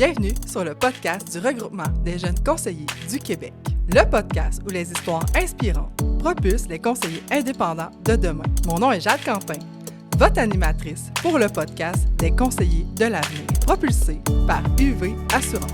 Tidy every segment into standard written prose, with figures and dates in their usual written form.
Bienvenue sur le podcast du regroupement des jeunes conseillers du Québec. Le podcast où les histoires inspirantes propulsent les conseillers indépendants de demain. Mon nom est Jade Quentin, votre animatrice pour le podcast des conseillers de l'avenir, propulsé par UV Assurance.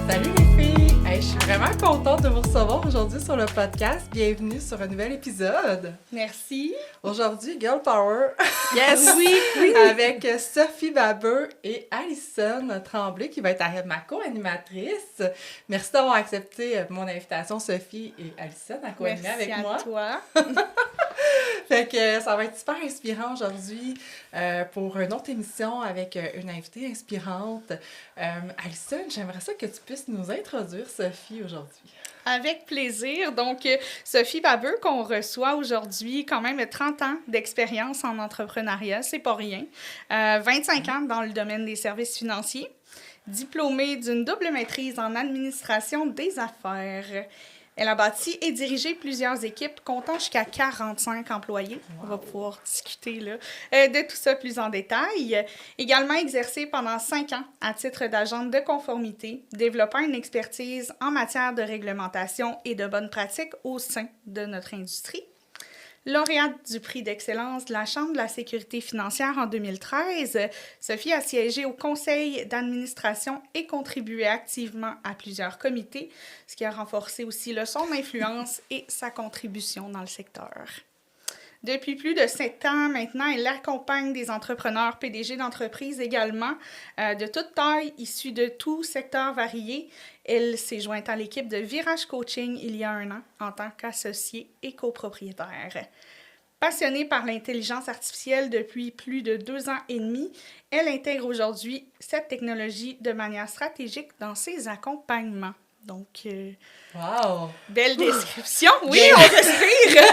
Salut les filles! Hey, je suis vraiment contente de vous recevoir aujourd'hui sur le podcast. Bienvenue sur un nouvel épisode. Merci. Aujourd'hui, Girl Power. Yes, oui. Avec Sophie Babeu et Alison Tremblay qui va être ma co-animatrice. Merci d'avoir accepté mon invitation, Sophie et Alison, à co-animer avec moi. Merci à toi. Fait que ça va être super inspirant aujourd'hui pour une autre émission avec une invitée inspirante. Alison, j'aimerais ça que tu puisses nous introduire Sophie aujourd'hui. Avec plaisir. Donc, Sophie Babeu, qu'on reçoit aujourd'hui, quand même 30 ans d'expérience en entrepreneuriat, c'est pas rien. 25 ans dans le domaine des services financiers, diplômée d'une double maîtrise en administration des affaires. Elle a bâti et dirigé plusieurs équipes comptant jusqu'à 45 employés. Wow. On va pouvoir discuter là, de tout ça plus en détail. Également exercé pendant 5 ans à titre d'agente de conformité, développant une expertise en matière de réglementation et de bonnes pratiques au sein de notre industrie. Lauréate du prix d'excellence de la Chambre de la sécurité financière en 2013, Sophie a siégé au conseil d'administration et contribué activement à plusieurs comités, ce qui a renforcé aussi son influence et sa contribution dans le secteur. Depuis plus de 7 ans maintenant, elle accompagne des entrepreneurs PDG d'entreprises également, de toute taille, issus de tout secteur varié. Elle s'est jointe à l'équipe de Virage Coaching il y a 1 an en tant qu'associée et copropriétaire. Passionnée par l'intelligence artificielle depuis plus de 2 ans et demi, elle intègre aujourd'hui cette technologie de manière stratégique dans ses accompagnements. Donc, wow! Belle description. Oui, on respire!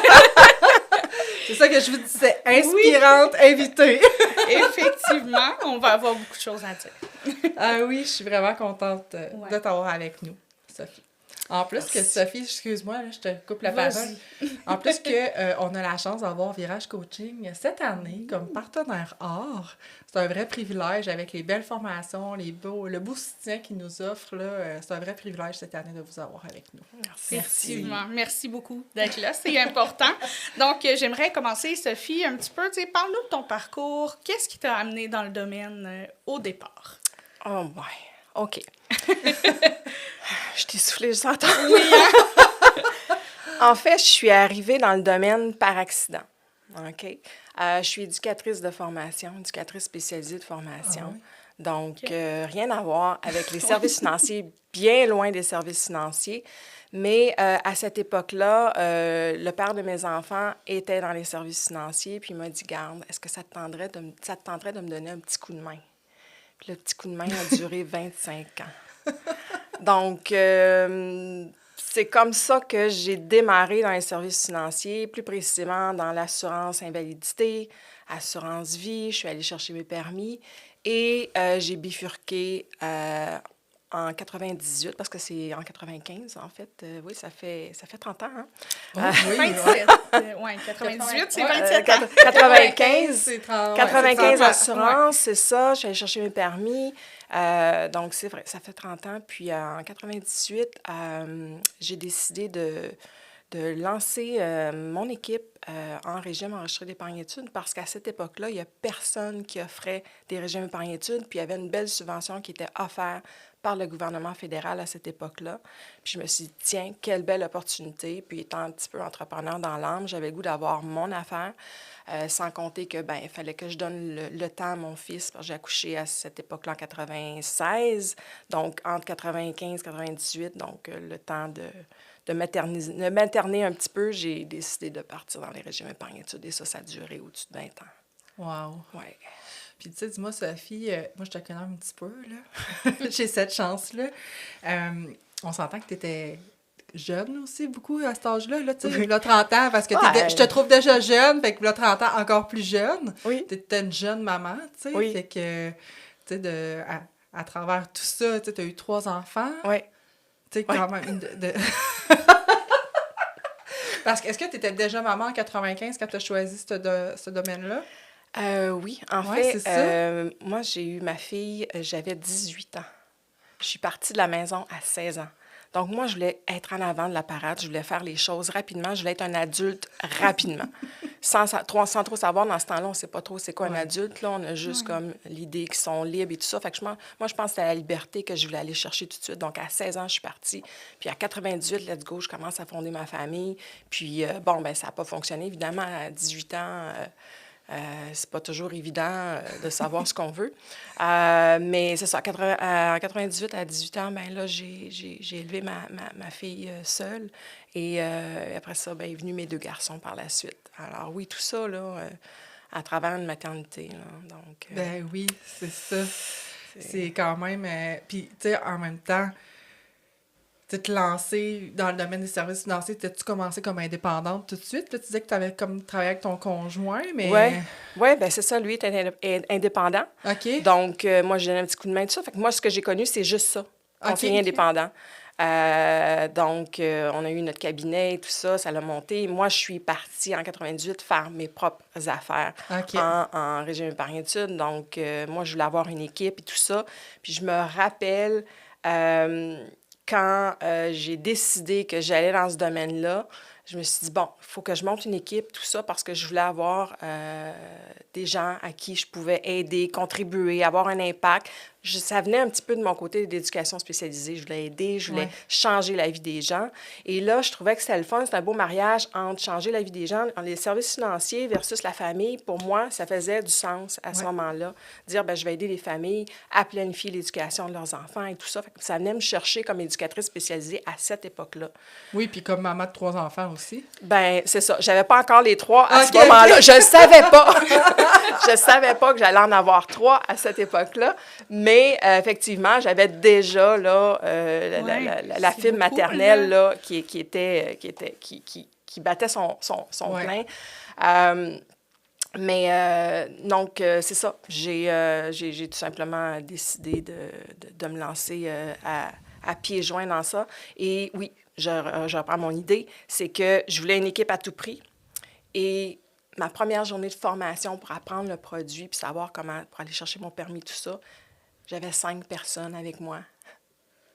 C'est ça que je vous disais, inspirante, invitée. Effectivement, on va avoir beaucoup de choses à dire. Ah oui, je suis vraiment contente de t'avoir avec nous, Sophie. En plus que Sophie, excuse-moi, là, je te coupe la parole. En plus que on a la chance d'avoir Virage Coaching cette année comme partenaire or. C'est un vrai privilège avec les belles formations, le beau soutien qu'ils nous offrent. Là, c'est un vrai privilège cette année de vous avoir avec nous. Merci. Effectivement. Merci beaucoup d'être là. C'est important. Donc, j'aimerais commencer, Sophie, un petit peu. Parle-nous de ton parcours. Qu'est-ce qui t'a amené dans le domaine au départ? Oh, ouais. OK. Je t'ai soufflé juste en temps. Oui, hein? En fait, je suis arrivée dans le domaine par accident. OK? Je suis éducatrice de formation, éducatrice spécialisée de formation. Ah oui? Donc, rien à voir avec les services financiers, bien loin des services financiers. Mais à cette époque-là, le père de mes enfants était dans les services financiers, puis il m'a dit, garde, est-ce que ça te tenterait de me donner un petit coup de main? Puis le petit coup de main a duré 25 ans. Donc, c'est comme ça que j'ai démarré dans les services financiers, plus précisément dans l'assurance invalidité, assurance vie. Je suis allée chercher mes permis et j'ai bifurqué en 98, parce que c'est en 95, en fait. Oui, ça fait 30 ans, hein? Oh, oui, 27. Oui, 98, c'est 27 ans. 95, c'est 30, 95 assurance, c'est ça. Je suis allée chercher mes permis. Donc, c'est vrai, ça fait 30 ans. Puis, en 98, j'ai décidé de lancer mon équipe en régime enregistré d'épargne-études parce qu'à cette époque-là, il n'y a personne qui offrait des régimes épargne-études. Puis, il y avait une belle subvention qui était offerte par le gouvernement fédéral à cette époque-là. Puis je me suis dit, tiens, quelle belle opportunité. Puis étant un petit peu entrepreneur dans l'âme, j'avais le goût d'avoir mon affaire, sans compter que, il fallait que je donne le temps à mon fils, parce que j'ai accouché à cette époque-là en 96, donc entre 95 et 98, donc le temps de materner un petit peu, j'ai décidé de partir dans les régimes épargne-études et ça a duré au-dessus de 20 ans. Wow! Ouais. Puis, tu sais, dis-moi, Sophie, moi, je te connais un petit peu, là. J'ai cette chance-là. On s'entend que tu étais jeune aussi, beaucoup, à cet âge-là, là, tu sais, là, 30 ans, parce que je te trouve déjà jeune, fait que là, 30 ans, encore plus jeune. Oui. Tu étais une jeune maman, tu sais, fait que, tu sais, à travers tout ça, tu as eu 3 enfants. Oui. Tu sais, quand même... Parce que, est-ce que tu étais déjà maman en 95 quand tu as choisi ce domaine-là? Oui, en Ouais, fait, c'est ça. moi, j'ai eu ma fille, j'avais 18 ans. Je suis partie de la maison à 16 ans. Donc, moi, je voulais être en avant de la parade, je voulais faire les choses rapidement, je voulais être un adulte rapidement. Sans trop savoir, dans ce temps-là, on ne sait pas trop c'est quoi un Ouais. adulte. Là, on a juste Ouais. comme l'idée qu'ils sont libres et tout ça. Fait que moi, je pense que c'était la liberté que je voulais aller chercher tout de suite. Donc, à 16 ans, je suis partie. Puis à 98, let's go, je commence à fonder ma famille. Puis, bon, ben ça n'a pas fonctionné. Évidemment, à 18 ans, c'est pas toujours évident de savoir ce qu'on veut. Mais c'est ça, en 98 à 18 ans, ben là, j'ai élevé ma fille seule. Et après ça, ben, est venu mes 2 garçons par la suite. Alors oui, tout ça, là, à travers une maternité, là. Donc, Ben oui, c'est ça. C'est quand même... Puis, tu sais, en même temps, tu te lancer dans le domaine des services financiers, t'as-tu commencé comme indépendante tout de suite? Là, tu disais que tu avais comme travaillé avec ton conjoint, ouais, mais... ouais, ben c'est ça, lui était indépendant. OK. Donc, moi, je donnais un petit coup de main, tout ça. Fait que moi, ce que j'ai connu, c'est juste ça, conseiller OK. indépendant. Donc, on a eu notre cabinet et tout ça, ça l'a monté. Moi, je suis partie en 98 faire mes propres affaires OK. en régime épargne-études. Donc, moi, je voulais avoir une équipe et tout ça. Puis, je me rappelle quand j'ai décidé que j'allais dans ce domaine-là, je me suis dit, bon, il faut que je monte une équipe, tout ça, parce que je voulais avoir des gens à qui je pouvais aider, contribuer, avoir un impact. Ça venait un petit peu de mon côté d'éducation spécialisée. Je voulais aider, je voulais Ouais. changer la vie des gens. Et là, je trouvais que c'était le fun, c'était un beau mariage entre changer la vie des gens, les services financiers versus la famille. Pour moi, ça faisait du sens à ce Ouais. moment-là. Dire, ben je vais aider les familles à planifier l'éducation de leurs enfants et tout ça. Fait que ça venait me chercher comme éducatrice spécialisée à cette époque-là. Oui, puis comme maman de 3 enfants aussi. Ben, c'est ça. J'avais pas encore les 3 à OK, ce moment-là. OK. Je savais pas. Je savais pas que j'allais en avoir 3 à cette époque-là. Mais effectivement, j'avais déjà là, Ouais, la c'est fibre beaucoup, maternelle là. là, qui battait son Ouais. plein. Donc, c'est ça. J'ai tout simplement décidé de me lancer à pieds joints dans ça. Et oui, je reprends mon idée, c'est que je voulais une équipe à tout prix. Et ma première journée de formation pour apprendre le produit puis savoir comment, pour aller chercher mon permis, tout ça, j'avais 5 personnes avec moi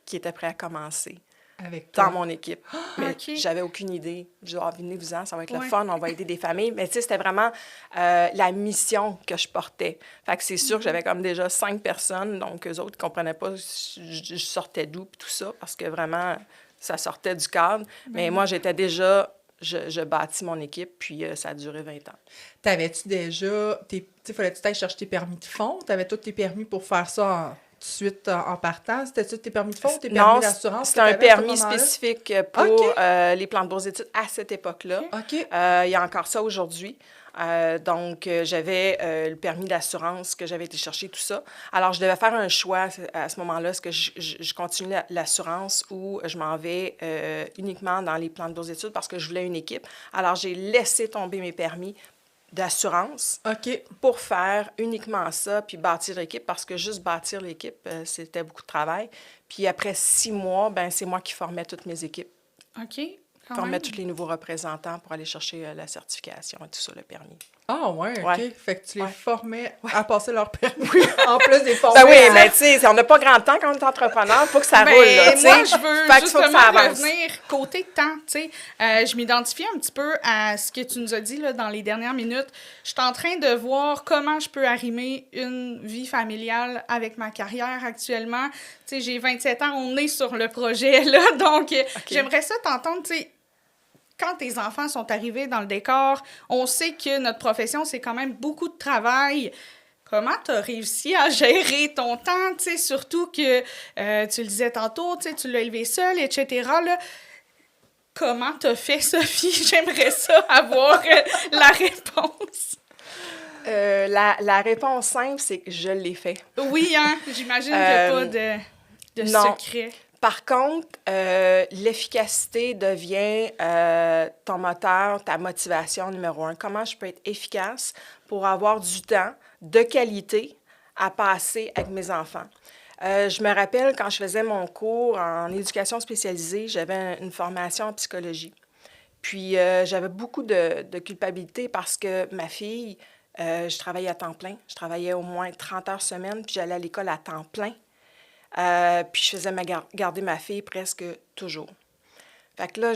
qui étaient prêtes à commencer Avec dans toi. mon équipe. Mais OK. j'avais aucune idée. Je disais, venez-vous-en, ça va être le Ouais. fun, on va aider des familles. Mais tu sais, c'était vraiment la mission que je portais. Fait que c'est sûr que j'avais comme déjà 5 personnes, donc eux autres ne comprenaient pas je sortais d'où puis tout ça, parce que vraiment, ça sortait du cadre. Mais moi, j'étais déjà... Je bâtis mon équipe, puis ça a duré 20 ans. T'avais-tu déjà... Tu sais, fallait-tu t'aller chercher tes permis de fonds? T'avais tous tes permis pour faire ça tout de suite en partant? C'était-tu tes permis de fonds ou tes permis Non, d'assurance? c'était un permis spécifique pour OK. les plans de bourse d'études à cette époque-là. OK. Il y a encore ça aujourd'hui. Donc, j'avais le permis d'assurance que j'avais été chercher, tout ça. Alors, je devais faire un choix à ce moment-là. Est-ce que je continue l'assurance ou je m'en vais uniquement dans les plans de bourse d'études parce que je voulais une équipe. Alors, j'ai laissé tomber mes permis d'assurance OK. pour faire uniquement ça, puis bâtir l'équipe, parce que juste bâtir l'équipe, c'était beaucoup de travail. Puis après 6 mois, ben c'est moi qui formais toutes mes équipes. OK. Quand Formais même. tous les nouveaux représentants pour aller chercher la certification et tout ça, le permis. Ah ouais, OK. Ouais. Fait que tu les Ouais. formais à passer leur permis, en plus des former Ben oui, à- mais tu sais, on n'a pas grand temps quand on est entrepreneur, il faut que ça Ben, roule, là, tu sais. moi, je veux Fait qu'il faut que justement ça avance. revenir côté temps, tu sais. Je m'identifie un petit peu à ce que tu nous as dit là, dans les dernières minutes. Je suis en train de voir comment je peux arrimer une vie familiale avec ma carrière actuellement. Tu sais, j'ai 27 ans, on est sur le projet, là, donc j'aimerais ça t'entendre, tu sais, quand tes enfants sont arrivés dans le décor, on sait que notre profession, c'est quand même beaucoup de travail. Comment tu as réussi à gérer ton temps, tu sais, surtout que, tu le disais tantôt, tu sais, tu l'as élevé seul, etc., là. Comment t'as fait, Sophie? J'aimerais ça avoir la réponse. La réponse simple, c'est que je l'ai fait. Oui, hein? J'imagine qu'il n'y a pas de non. secret. Par contre, l'efficacité devient ton moteur, ta motivation numéro 1. Comment je peux être efficace pour avoir du temps de qualité à passer avec mes enfants? Je me rappelle, quand je faisais mon cours en éducation spécialisée, j'avais une formation en psychologie. Puis, j'avais beaucoup de culpabilité parce que ma fille, je travaillais à temps plein. Je travaillais au moins 30 heures semaine, puis j'allais à l'école à temps plein. Puis je faisais garder ma fille presque toujours. Fait que là,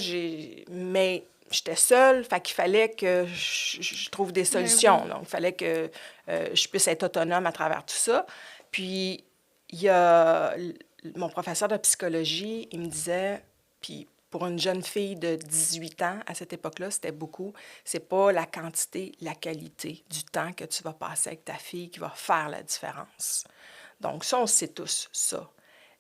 mais j'étais seule, fait qu'il fallait que je trouve des solutions. Donc, il fallait que je puisse être autonome à travers tout ça. Puis, il y a mon professeur de psychologie, il me disait, puis pour une jeune fille de 18 ans, à cette époque-là, c'était beaucoup. C'est pas la quantité, la qualité du temps que tu vas passer avec ta fille qui va faire la différence. Donc, ça, on sait tous ça.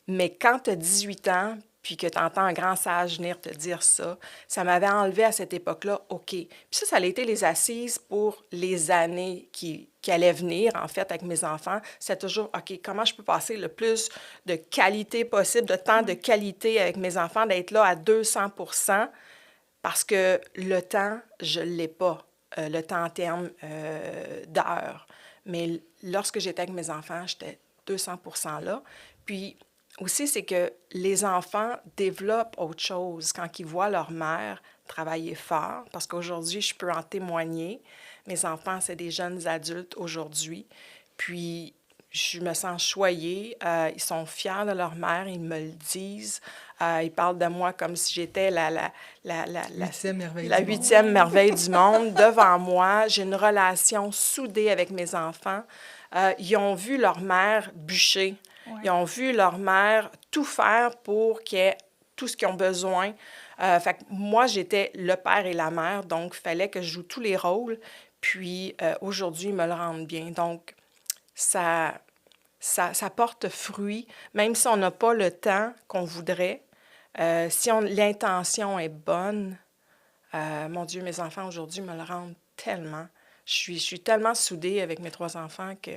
Mais quand tu as 18 ans, puis que tu entends un grand sage venir te dire ça, ça m'avait enlevé à cette époque-là, OK. Puis ça a été les assises pour les années qui allaient venir, en fait, avec mes enfants. C'est toujours, OK, comment je peux passer le plus de qualité possible, de temps de qualité avec mes enfants, d'être là à 200 % parce que le temps, je ne l'ai pas, le temps en termes d'heures. Mais lorsque j'étais avec mes enfants, j'étais 200 % là. Puis aussi, c'est que les enfants développent autre chose quand ils voient leur mère travailler fort, parce qu'aujourd'hui, je peux en témoigner. Mes enfants, c'est des jeunes adultes aujourd'hui. Puis, je me sens choyée. Ils sont fiers de leur mère, ils me le disent. Ils parlent de moi comme si j'étais la huitième merveille du monde devant moi. J'ai une relation soudée avec mes enfants. Ils ont vu leur mère bûcher. Ouais. Ils ont vu leur mère tout faire pour qu'il y ait tout ce qu'ils ont besoin. Fait que moi, j'étais le père et la mère, donc il fallait que je joue tous les rôles. Puis aujourd'hui, ils me le rendent bien. Donc, ça porte fruit, même si on n'a pas le temps qu'on voudrait. Si l'intention est bonne, mon Dieu, mes enfants aujourd'hui me le rendent tellement. Je suis tellement soudée avec mes 3 enfants que...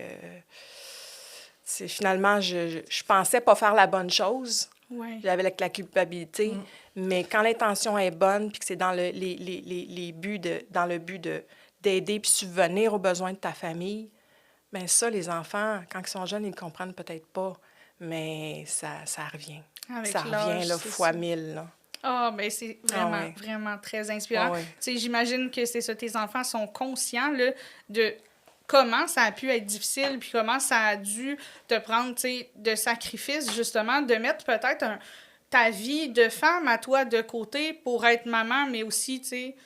Finalement, je pensais pas faire la bonne chose. Ouais. J'avais la culpabilité. Mais quand l'intention est bonne puis que c'est dans les buts dans le but d'aider puis subvenir aux besoins de ta famille, bien ça, les enfants, quand ils sont jeunes, ils ne comprennent peut-être pas, mais ça revient. Avec ça revient là, fois 1000. Là. Ah, bien, c'est vraiment, vraiment très inspirant. Tu sais, j'imagine que c'est ça, tes enfants sont conscients là, de... comment ça a pu être difficile, puis comment ça a dû te prendre, tu sais, de sacrifices, justement, de mettre peut-être ta vie de femme à toi de côté pour être maman, mais aussi, tu sais,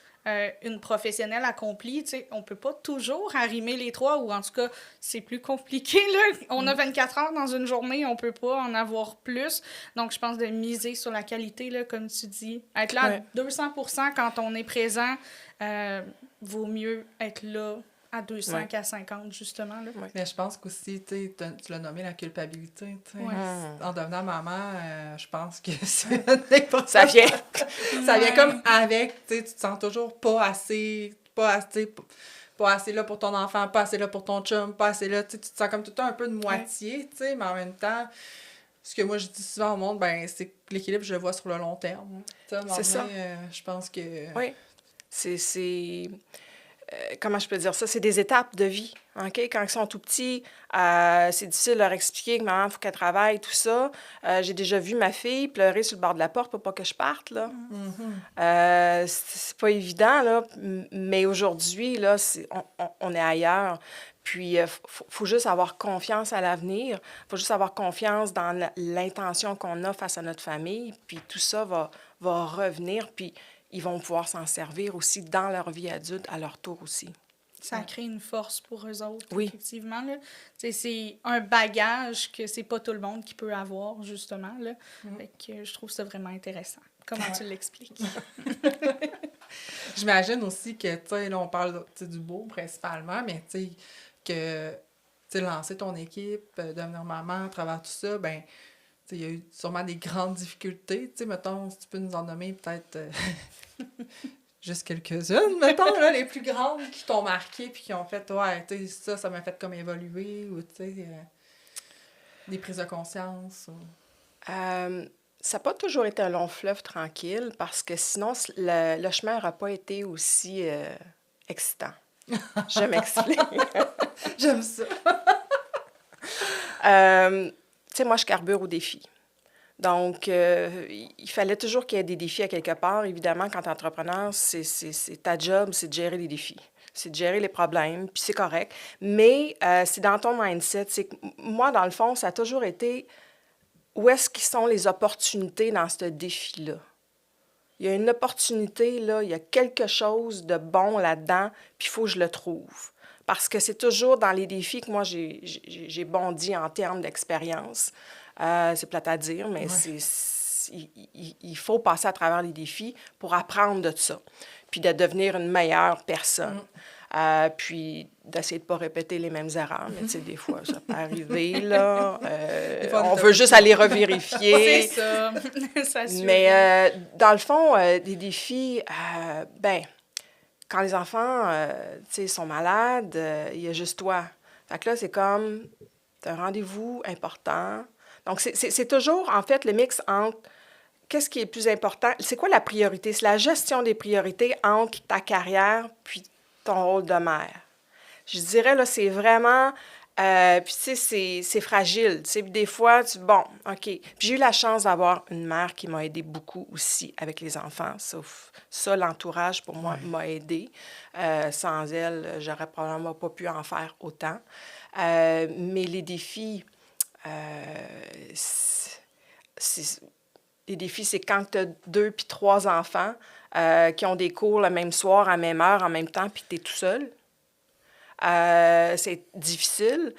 une professionnelle accomplie, tu sais, on peut pas toujours arrimer les 3, ou en tout cas, c'est plus compliqué, là. On a 24 heures dans une journée, on peut pas en avoir plus. Donc, je pense de miser sur la qualité, là, comme tu dis. Être là à 200 % quand on est présent, vaut mieux être là à 200 qu'à 50, justement. Là. Mais je pense qu'aussi, tu l'as nommé la culpabilité. En devenant maman, je pense que c'est ça vient. Ça vient comme avec, tu te sens toujours pas assez là pour ton enfant, pas assez là pour ton chum, pas assez là, tu te sens comme tout le temps un peu de moitié, mais en même temps, ce que moi je dis souvent au monde, ben c'est que l'équilibre, je le vois sur le long terme. C'est ça. Je pense que... Oui, c'est comment je peux dire ça? C'est des étapes de vie, OK? Quand ils sont tout petits, c'est difficile de leur expliquer que maman, il faut qu'elle travaille, tout ça. J'ai déjà vu ma fille pleurer sur le bord de la porte pour pas que je parte, là. C'est pas évident, là, mais aujourd'hui, là, on est ailleurs. Puis, il faut juste avoir confiance à l'avenir. Il faut juste avoir confiance dans l'intention qu'on a face à notre famille. Puis, tout ça va revenir. Puis, ils vont pouvoir s'en servir aussi dans leur vie adulte, à leur tour aussi. Ça crée une force pour eux autres, effectivement. Là. C'est un bagage que c'est pas tout le monde qui peut avoir, justement. Là. Fait que je trouve ça vraiment intéressant. Comment tu l'expliques? J'imagine aussi que, tu sais, là, on parle du beau principalement, mais tu sais, que, tu sais, lancer ton équipe, devenir maman à travers tout ça, ben il y a eu sûrement des grandes difficultés. Tu sais, mettons, si tu peux nous en nommer peut-être juste quelques-unes, mettons, là, les plus grandes qui t'ont marqué puis qui ont fait, ouais, tu sais, ça m'a fait comme évoluer, ou, tu sais, des prises de conscience. Ou... ça n'a pas toujours été un long fleuve tranquille, parce que sinon, le chemin n'aurait pas été aussi excitant. Je m'explique. J'aime ça. Tu sais, moi, je carbure aux défis. Donc, il fallait toujours qu'il y ait des défis à quelque part. Évidemment, quand tu es entrepreneur, c'est ta job, c'est de gérer les défis. c'est de gérer les problèmes, puis c'est correct. Mais c'est dans ton mindset. C'est que moi, dans le fond, ça a toujours été où est-ce qu'ils sont les opportunités dans ce défi-là. Il y a une opportunité, là, il y a quelque chose de bon là-dedans, puis il faut que je le trouve. Parce que c'est toujours dans les défis que moi, j'ai bondi en termes d'expérience. C'est plate à dire, mais il faut passer à travers les défis pour apprendre de ça, puis de devenir une meilleure personne. Puis d'essayer de ne pas répéter les mêmes erreurs, mais tu sais, des fois, ça peut arriver, là. On veut juste aller revérifier. C'est ça, ça suit. Mais dans le fond, des défis, quand les enfants, tu sais, sont malades, il y a juste toi. Fait que là, c'est comme, t'as un rendez-vous important. Donc, c'est toujours, en fait, le mix entre qu'est-ce qui est le plus important. C'est quoi la priorité? C'est la gestion des priorités entre ta carrière puis ton rôle de mère. Je dirais, là, c'est vraiment... puis, tu sais, c'est fragile. Tu sais, des fois, bon, OK. Puis, j'ai eu la chance d'avoir une mère qui m'a aidée beaucoup aussi avec les enfants. Sauf ça, l'entourage, pour moi, m'a aidée. Sans elle, j'aurais probablement pas pu en faire autant. Mais les défis... les défis, c'est quand tu as 2 puis 3 enfants qui ont des cours le même soir, à la même heure, en même temps, puis tu es tout seul. C'est difficile.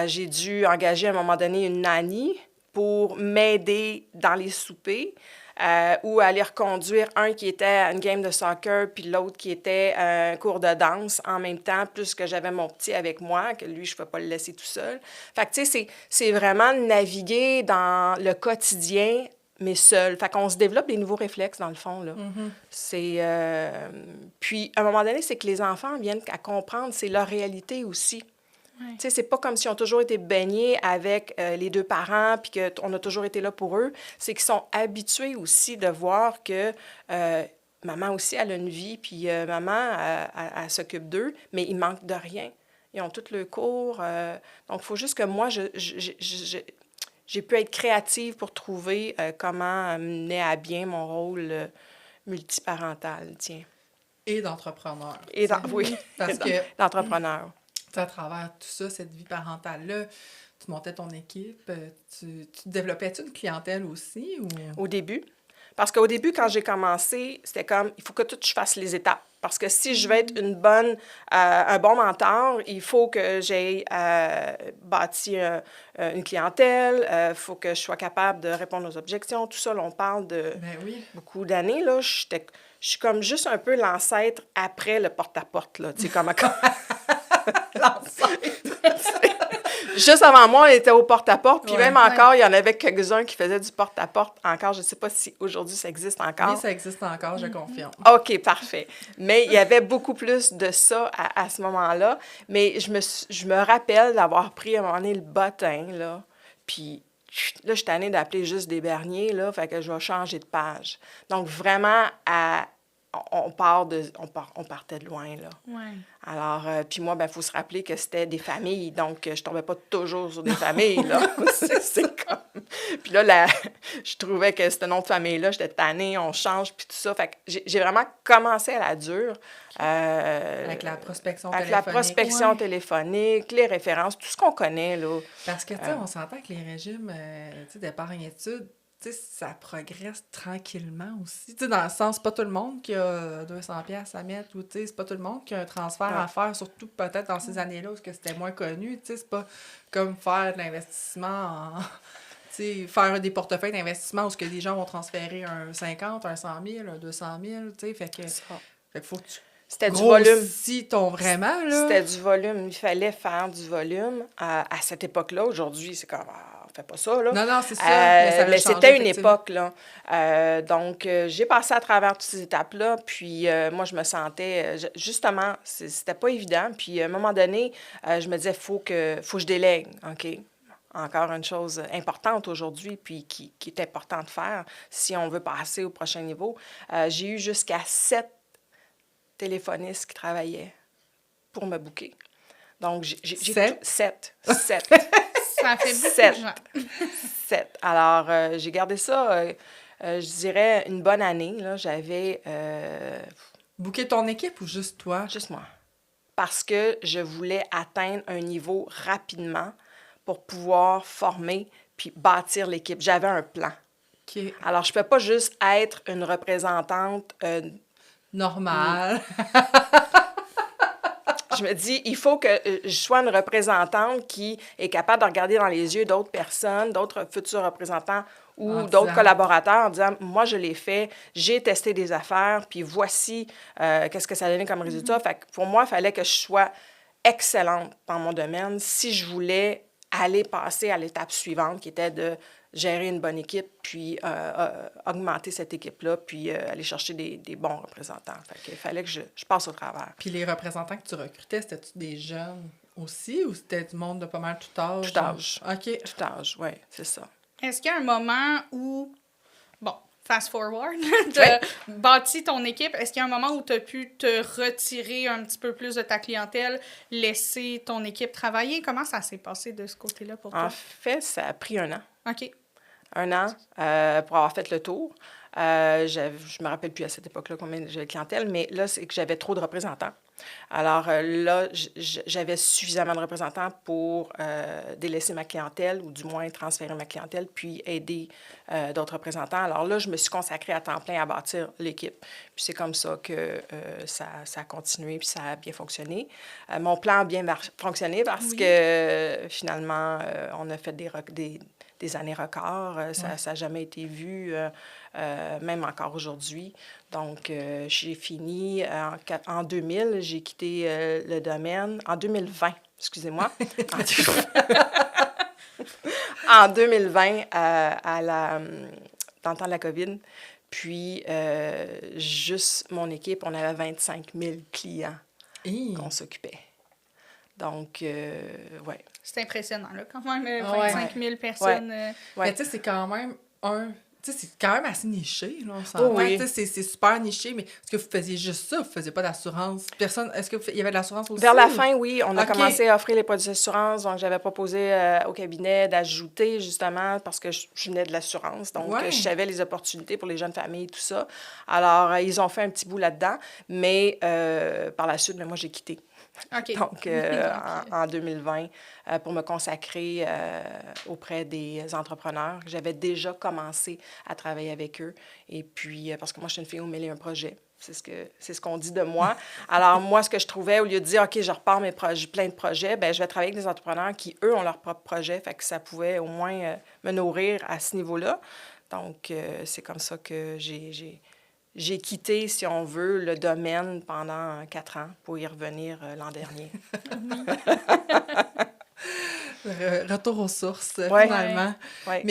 J'ai dû engager à un moment donné une nanny pour m'aider dans les soupers ou aller reconduire un qui était à une game de soccer puis l'autre qui était à un cours de danse en même temps, plus que j'avais mon petit avec moi, que lui, je ne pouvais pas le laisser tout seul. Fait que, tu sais, c'est vraiment naviguer dans le quotidien mais seul. Fait qu'on se développe des nouveaux réflexes, dans le fond, là. C'est... Puis, à un moment donné, c'est que les enfants viennent à comprendre, c'est leur réalité aussi. Tu sais, c'est pas comme s'ils ont toujours été baignés avec les 2 parents puis qu'on a toujours été là pour eux. C'est qu'ils sont habitués aussi de voir que maman aussi, elle a une vie, puis maman, elle s'occupe d'eux, mais ils manquent de rien. Ils ont tous leurs cours. Donc, il faut juste que moi, j'ai pu être créative pour trouver comment mener à bien mon rôle multiparental, tiens. Et d'entrepreneur. Oui, parce que d'entrepreneur. À travers tout ça, cette vie parentale-là, tu montais ton équipe, tu développais-tu une clientèle aussi? Ou... Au début. Parce qu'au début, quand j'ai commencé, c'était comme, il faut que je fasse les étapes. Parce que si je veux être un bon mentor, il faut que j'aie bâti une clientèle, il faut que je sois capable de répondre aux objections. Tout ça, là, on parle de beaucoup d'années. Là. Je suis comme juste un peu l'ancêtre après le porte-à-porte. Là. Tu sais, comme... Juste avant moi, on était au porte-à-porte. Puis même encore, il y en avait quelques-uns qui faisaient du porte-à-porte encore. Je ne sais pas si aujourd'hui ça existe encore. Oui, ça existe encore, je confirme. OK, parfait. Mais il y avait beaucoup plus de ça à ce moment-là. Mais je me rappelle d'avoir pris à un moment donné le bottin, là. Puis là, je suis tannée d'appeler juste des berniers, là. Fait que je vais changer de page. Donc vraiment, on partait de loin, là. Ouais. Alors, puis moi, il faut se rappeler que c'était des familles, donc je tombais pas toujours sur des familles, là. c'est comme... Puis là, je trouvais que cette nom de famille-là, j'étais tannée, on change, puis tout ça. Fait que j'ai vraiment commencé à la dure. Avec la prospection téléphonique. Avec la prospection téléphonique, les références, tout ce qu'on connaît, là. Parce que, tu sais, on s'entend que les régimes d'épargne-études, ça progresse tranquillement aussi. Tu sais, dans le sens, c'est pas tout le monde qui a 200$ à mettre, ou tu sais, c'est pas tout le monde qui a un transfert à faire, surtout peut-être dans ces années-là où c'était moins connu. Tu sais, c'est pas comme faire de l'investissement tu sais, faire des portefeuilles d'investissement où ce que les gens vont transférer un 50, un 100 000, un 200 000, tu sais, fait que faut que tu c'était du volume. Vraiment, là. C'était du volume. Il fallait faire du volume. À cette époque-là, aujourd'hui, c'est comme... on fait pas ça, là. Non, c'est ça. Mais c'était une époque, là. Donc, j'ai passé à travers toutes ces étapes-là. Puis, moi, je me sentais... justement, c'était pas évident. Puis, à un moment donné, je me disais, faut que je délègue, OK? Encore une chose importante aujourd'hui, puis qui est important de faire si on veut passer au prochain niveau. J'ai eu jusqu'à 7 téléphonistes qui travaillaient pour me booker. Donc, j'ai 7. 7. Ça fait beaucoup de gens. 7. Alors, j'ai gardé ça, je dirais, une bonne année. Là. J'avais... Booker ton équipe ou juste toi? Juste moi. parce que je voulais atteindre un niveau rapidement pour pouvoir former puis bâtir l'équipe. J'avais un plan. OK. Alors, je ne peux pas juste être une représentante. Normal. Je me dis, il faut que je sois une représentante qui est capable de regarder dans les yeux d'autres personnes, d'autres futurs représentants ou En d'autres disant- collaborateurs en disant, moi, je l'ai fait, j'ai testé des affaires, puis voici qu'est-ce que ça a donné comme résultat. Fait que pour moi, il fallait que je sois excellente dans mon domaine si je voulais aller passer à l'étape suivante, qui était de gérer une bonne équipe, puis augmenter cette équipe-là, puis aller chercher des bons représentants. Fait qu'il fallait que je passe au travers. Puis les représentants que tu recrutais, c'était-tu des jeunes aussi ou c'était du monde de pas mal tout âge? Tout âge. OK. Tout âge, oui, c'est ça. Est-ce qu'il y a un moment où, bon, fast forward, tu as bâti ton équipe, est-ce qu'il y a un moment où tu as pu te retirer un petit peu plus de ta clientèle, laisser ton équipe travailler? Comment ça s'est passé de ce côté-là pour toi? En fait, ça a pris un an. OK. Un an pour avoir fait le tour. Je me rappelle plus à cette époque-là combien j'avais de clientèle, mais là, c'est que j'avais trop de représentants. Alors là, j'avais suffisamment de représentants pour délaisser ma clientèle, ou du moins transférer ma clientèle, puis aider d'autres représentants. Alors là, je me suis consacrée à temps plein à bâtir l'équipe. Puis c'est comme ça que ça a continué, puis ça a bien fonctionné. Mon plan a bien fonctionné parce que finalement, on a fait des années records. Ça n'a jamais été vu, même encore aujourd'hui. Donc, j'ai fini en 2000, j'ai quitté le domaine. En 2020, excusez-moi. En 2020, dans le temps de la COVID. Puis, juste mon équipe, on avait 25 000 clients qu'on s'occupait. Donc, ouais. C'est impressionnant, là, quand même, Ouais. 25 000 personnes. Mais tu sais, c'est quand même tu sais, c'est quand même assez niché, là, on s'entend. oui. Tu sais, c'est super niché, mais est-ce que vous faisiez juste ça? Vous ne faisiez pas d'assurance? Personne, est-ce qu'il y avait de l'assurance aussi? Vers la fin, oui, on a OK. commencé à offrir les produits d'assurance. Donc, j'avais proposé au cabinet d'ajouter, justement, parce que je venais de l'assurance. Donc, Ouais. je savais les opportunités pour les jeunes familles, tout ça. Alors, ils ont fait un petit bout là-dedans. Mais par la suite, moi, j'ai quitté. OK. Donc, en 2020, pour me consacrer auprès des entrepreneurs. J'avais déjà commencé à travailler avec eux. Et puis, parce que moi, je suis une fille au milieu d'un projet. C'est ce qu'on dit de moi. Alors, moi, ce que je trouvais, au lieu de dire, OK, je repars plein de projets, bien, je vais travailler avec des entrepreneurs qui, eux, ont leur propre projet. Fait que ça pouvait au moins me nourrir à ce niveau-là. Donc, c'est comme ça que j'ai quitté, si on veut, le domaine pendant 4 ans pour y revenir l'an dernier. Retour aux sources, Ouais. finalement. Ouais.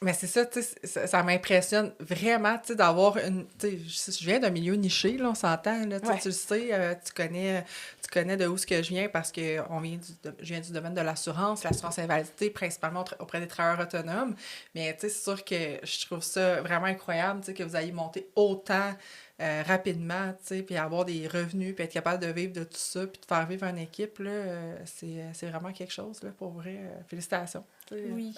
Mais c'est ça, tu sais, ça m'impressionne vraiment, tu sais, d'avoir une... Tu sais, je viens d'un milieu niché, là, on s'entend, là, tu sais, Ouais. tu le sais, tu connais de où ce que je viens parce que je viens du domaine de l'assurance invalidité, principalement auprès des travailleurs autonomes. Mais, tu sais, c'est sûr que je trouve ça vraiment incroyable, tu sais, que vous ayez monté autant rapidement, tu sais, puis avoir des revenus, puis être capable de vivre de tout ça, puis de faire vivre une équipe, là, c'est vraiment quelque chose, là, pour vrai. Félicitations. Tu sais. Oui.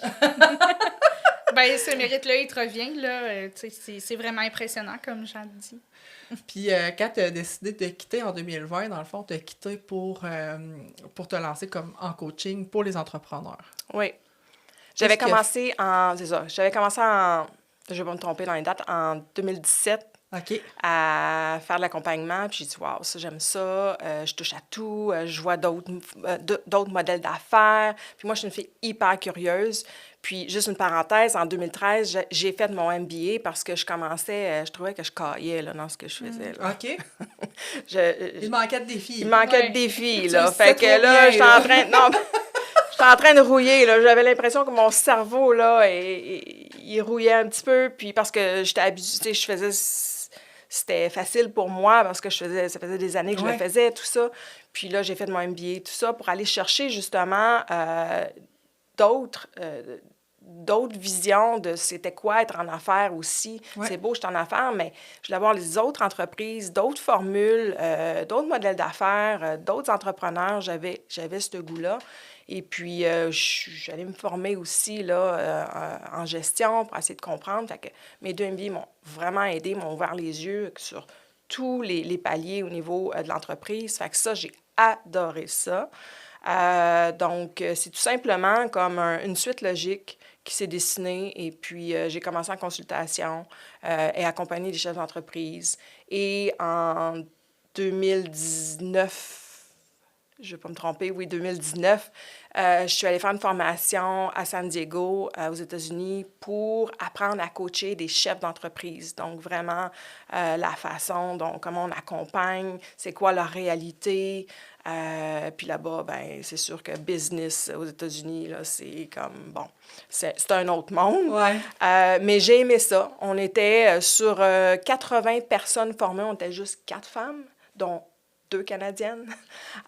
Ben, ce mérite-là, il te revient, là. Tu sais, c'est vraiment impressionnant, comme Jeanne dit. Puis quand tu as décidé de quitter en 2020, dans le fond, tu as quitté pour te lancer comme en coaching pour les entrepreneurs. Oui. J'avais commencé en... C'est ça. J'avais commencé en... Je vais pas me tromper dans les dates. En 2017. OK. À faire de l'accompagnement. Puis j'ai dit, waouh, ça, j'aime ça. Je touche à tout. Je vois d'autres modèles d'affaires. Puis moi, je suis une fille hyper curieuse. Puis, juste une parenthèse, en 2013, j'ai fait mon MBA parce que je trouvais que je caillais là, dans ce que je faisais. Là. OK. Il manquait de défis. Il manquait de défis, là. Fait que bien, là, j'étais en train... Non, j'étais en train de rouiller, là. J'avais l'impression que mon cerveau, là, il rouillait un petit peu. Puis parce que j'étais habituée, je faisais... C'était facile pour moi parce que ça faisait des années que je le faisais, tout ça. Puis là, j'ai fait mon MBA, tout ça, pour aller chercher, justement, d'autres visions de c'était quoi être en affaires aussi. Ouais. C'est beau, je suis en affaires, mais je voulais voir les autres entreprises, d'autres formules, d'autres modèles d'affaires, d'autres entrepreneurs. J'avais ce goût-là. Et puis, j'allais me former aussi là, en gestion pour essayer de comprendre. Fait que mes 2 MBA m'ont vraiment aidé, m'ont ouvert les yeux sur tous les paliers au niveau de l'entreprise. Fait que ça, j'ai adoré ça. Donc, c'est tout simplement comme une suite logique qui s'est dessinée. Et puis, j'ai commencé en consultation et accompagné des chefs d'entreprise. Et en 2019, je ne vais pas me tromper, oui, 2019, je suis allée faire une formation à San Diego, aux États-Unis, pour apprendre à coacher des chefs d'entreprise. Donc, vraiment, la façon dont, comment on accompagne, c'est quoi leur réalité. Puis là-bas, ben c'est sûr que business aux États-Unis, là, c'est comme, bon, c'est un autre monde. Ouais. Mais j'ai aimé ça. On était sur 80 personnes formées, on était juste 4 femmes, dont 2 Canadiennes.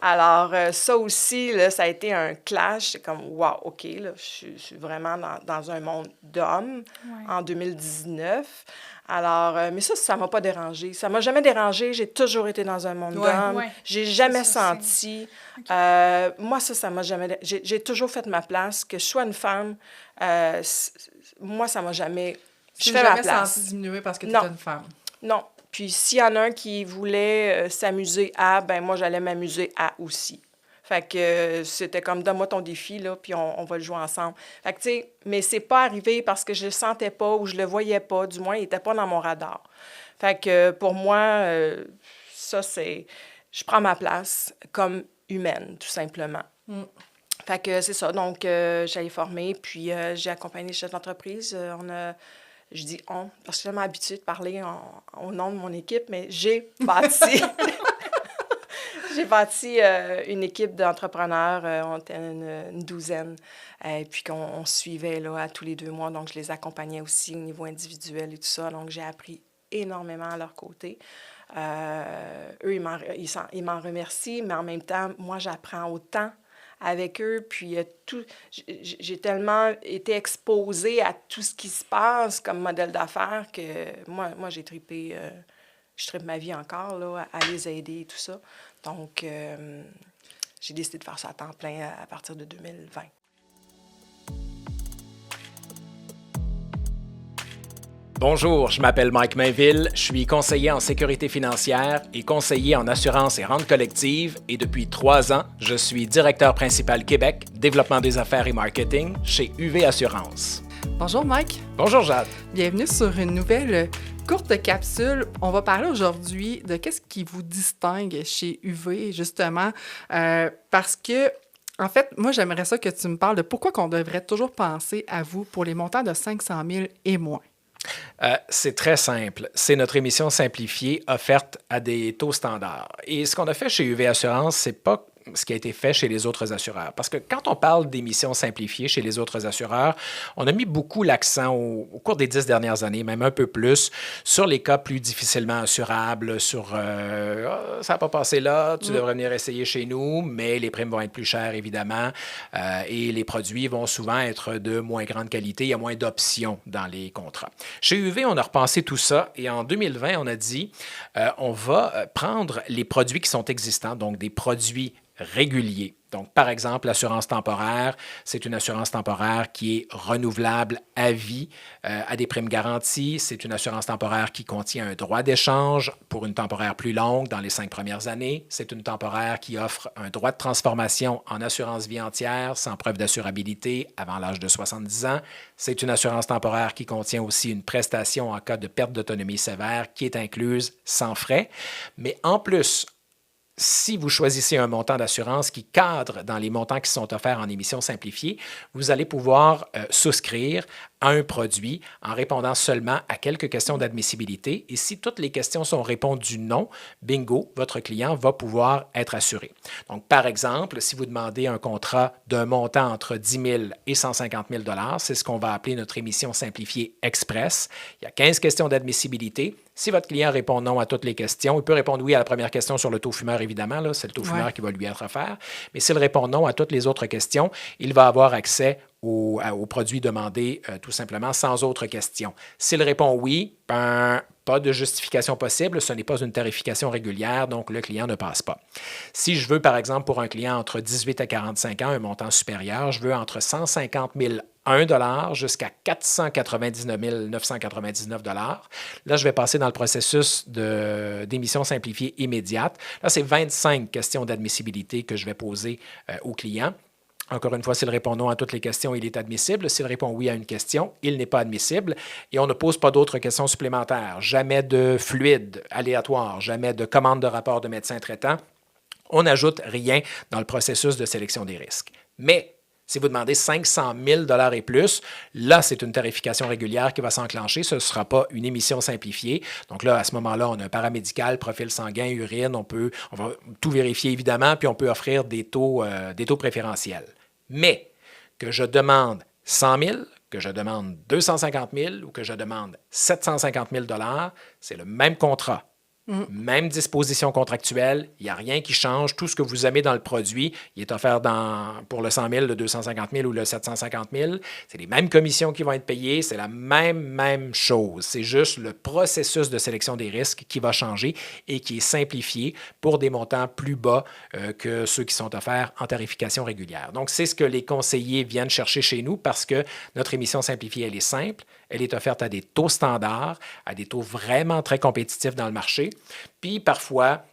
Alors, ça aussi, là, ça a été un clash. C'est comme, wow, OK, là, je suis vraiment dans un monde d'hommes en 2019. Alors, mais ça ne m'a pas dérangée. Ça ne m'a jamais dérangée. J'ai toujours été dans un monde d'hommes. Ouais. J'ai jamais senti... moi, ça m'a jamais... J'ai toujours fait ma place. Que je sois une femme, moi, ça m'a jamais... Je fais ma place. Tu n'as jamais senti diminuer parce que tu es une femme? Non. Puis s'il y en a un qui voulait s'amuser à, ben moi, j'allais m'amuser à aussi. Fait que c'était comme, donne-moi ton défi, là, puis on va le jouer ensemble. Fait que, tu sais, mais c'est pas arrivé parce que je le sentais pas ou je le voyais pas, du moins, il était pas dans mon radar. Fait que pour moi, ça, c'est... Je prends ma place comme humaine, tout simplement. Fait que c'est ça. Donc, j'allais former, puis j'ai accompagné les chefs d'entreprise. Je dis « on » parce que je suis tellement habituée de parler au nom de mon équipe, mais j'ai bâti... J'ai bâti une équipe d'entrepreneurs, on était une douzaine, et puis qu'on suivait là, à tous les 2 mois, donc je les accompagnais aussi au niveau individuel et tout ça, donc j'ai appris énormément à leur côté. Eux, ils m'en remercient, mais en même temps, moi, j'apprends autant avec eux, puis j'ai tellement été exposée à tout ce qui se passe comme modèle d'affaires que moi j'ai trippé, je trippe ma vie encore là, à les aider et tout ça. Donc, j'ai décidé de faire ça à temps plein à partir de 2020. Bonjour, je m'appelle Mike Mainville, je suis conseiller en sécurité financière et conseiller en assurance et rente collective et depuis 3 ans, je suis directeur principal Québec, développement des affaires et marketing chez UV Assurance. Bonjour Mike. Bonjour Jade. Bienvenue sur une nouvelle courte capsule. On va parler aujourd'hui de qu'est-ce qui vous distingue chez UV, justement, parce que, en fait, moi, j'aimerais ça que tu me parles de pourquoi qu'on devrait toujours penser à vous pour les montants de 500 000 et moins. C'est très simple. C'est notre émission simplifiée offerte à des taux standards. Et ce qu'on a fait chez UV Assurance, c'est pas ce qui a été fait chez les autres assureurs. Parce que quand on parle d'émissions simplifiées chez les autres assureurs, on a mis beaucoup l'accent au cours des 10 dernières années, même un peu plus, sur les cas plus difficilement assurables, sur ça n'a pas passé là, tu devrais venir essayer chez nous, mais les primes vont être plus chères, évidemment, et les produits vont souvent être de moins grande qualité, il y a moins d'options dans les contrats. Chez UV, on a repensé tout ça et en 2020, on a dit on va prendre les produits qui sont existants, donc des produits réguliers. Donc, par exemple, l'assurance temporaire, c'est une assurance temporaire qui est renouvelable à vie, à des primes garanties. C'est une assurance temporaire qui contient un droit d'échange pour une temporaire plus longue dans les 5 premières années. C'est une temporaire qui offre un droit de transformation en assurance vie entière sans preuve d'assurabilité avant l'âge de 70 ans. C'est une assurance temporaire qui contient aussi une prestation en cas de perte d'autonomie sévère qui est incluse sans frais. Mais en plus, si vous choisissez un montant d'assurance qui cadre dans les montants qui sont offerts en émission simplifiée, vous allez pouvoir souscrire à un produit en répondant seulement à quelques questions d'admissibilité. Et si toutes les questions sont répondues non, bingo, votre client va pouvoir être assuré. Donc, par exemple, si vous demandez un contrat d'un montant entre 10 000 et 150 000 $, c'est ce qu'on va appeler notre émission simplifiée express. Il y a 15 questions d'admissibilité. Si votre client répond non à toutes les questions, il peut répondre oui à la première question sur le taux fumeur, évidemment. Là, c'est le taux fumeur qui va lui être offert. Mais s'il répond non à toutes les autres questions, il va avoir accès au produit demandé tout simplement sans autre question. S'il répond oui, pas de justification possible, ce n'est pas une tarification régulière, donc le client ne passe pas. Si je veux, par exemple, pour un client entre 18 à 45 ans, un montant supérieur, je veux entre 150 000 $1 jusqu'à 499 999 $. Là, je vais passer dans le processus d'émission simplifiée immédiate. Là, c'est 25 questions d'admissibilité que je vais poser au client. Encore une fois, s'il répond non à toutes les questions, il est admissible. S'il répond oui à une question, il n'est pas admissible. Et on ne pose pas d'autres questions supplémentaires. Jamais de fluide aléatoire, jamais de commande de rapport de médecin traitant. On n'ajoute rien dans le processus de sélection des risques. Mais si vous demandez 500 000 $ et plus, là, c'est une tarification régulière qui va s'enclencher. Ce ne sera pas une émission simplifiée. Donc là, à ce moment-là, on a un paramédical, profil sanguin, urine. On va tout vérifier, évidemment, puis on peut offrir des taux préférentiels. Mais que je demande 100 000, que je demande 250 000 ou que je demande 750 000 $, c'est le même contrat. Même disposition contractuelle, il n'y a rien qui change. Tout ce que vous aimez dans le produit, il est offert pour le 100 000, le 250 000 ou le 750 000. C'est les mêmes commissions qui vont être payées. C'est la même chose. C'est juste le processus de sélection des risques qui va changer et qui est simplifié pour des montants plus bas que ceux qui sont offerts en tarification régulière. Donc, c'est ce que les conseillers viennent chercher chez nous parce que notre émission simplifiée, elle est simple. Elle est offerte à des taux standards, à des taux vraiment très compétitifs dans le marché. Puis parfois,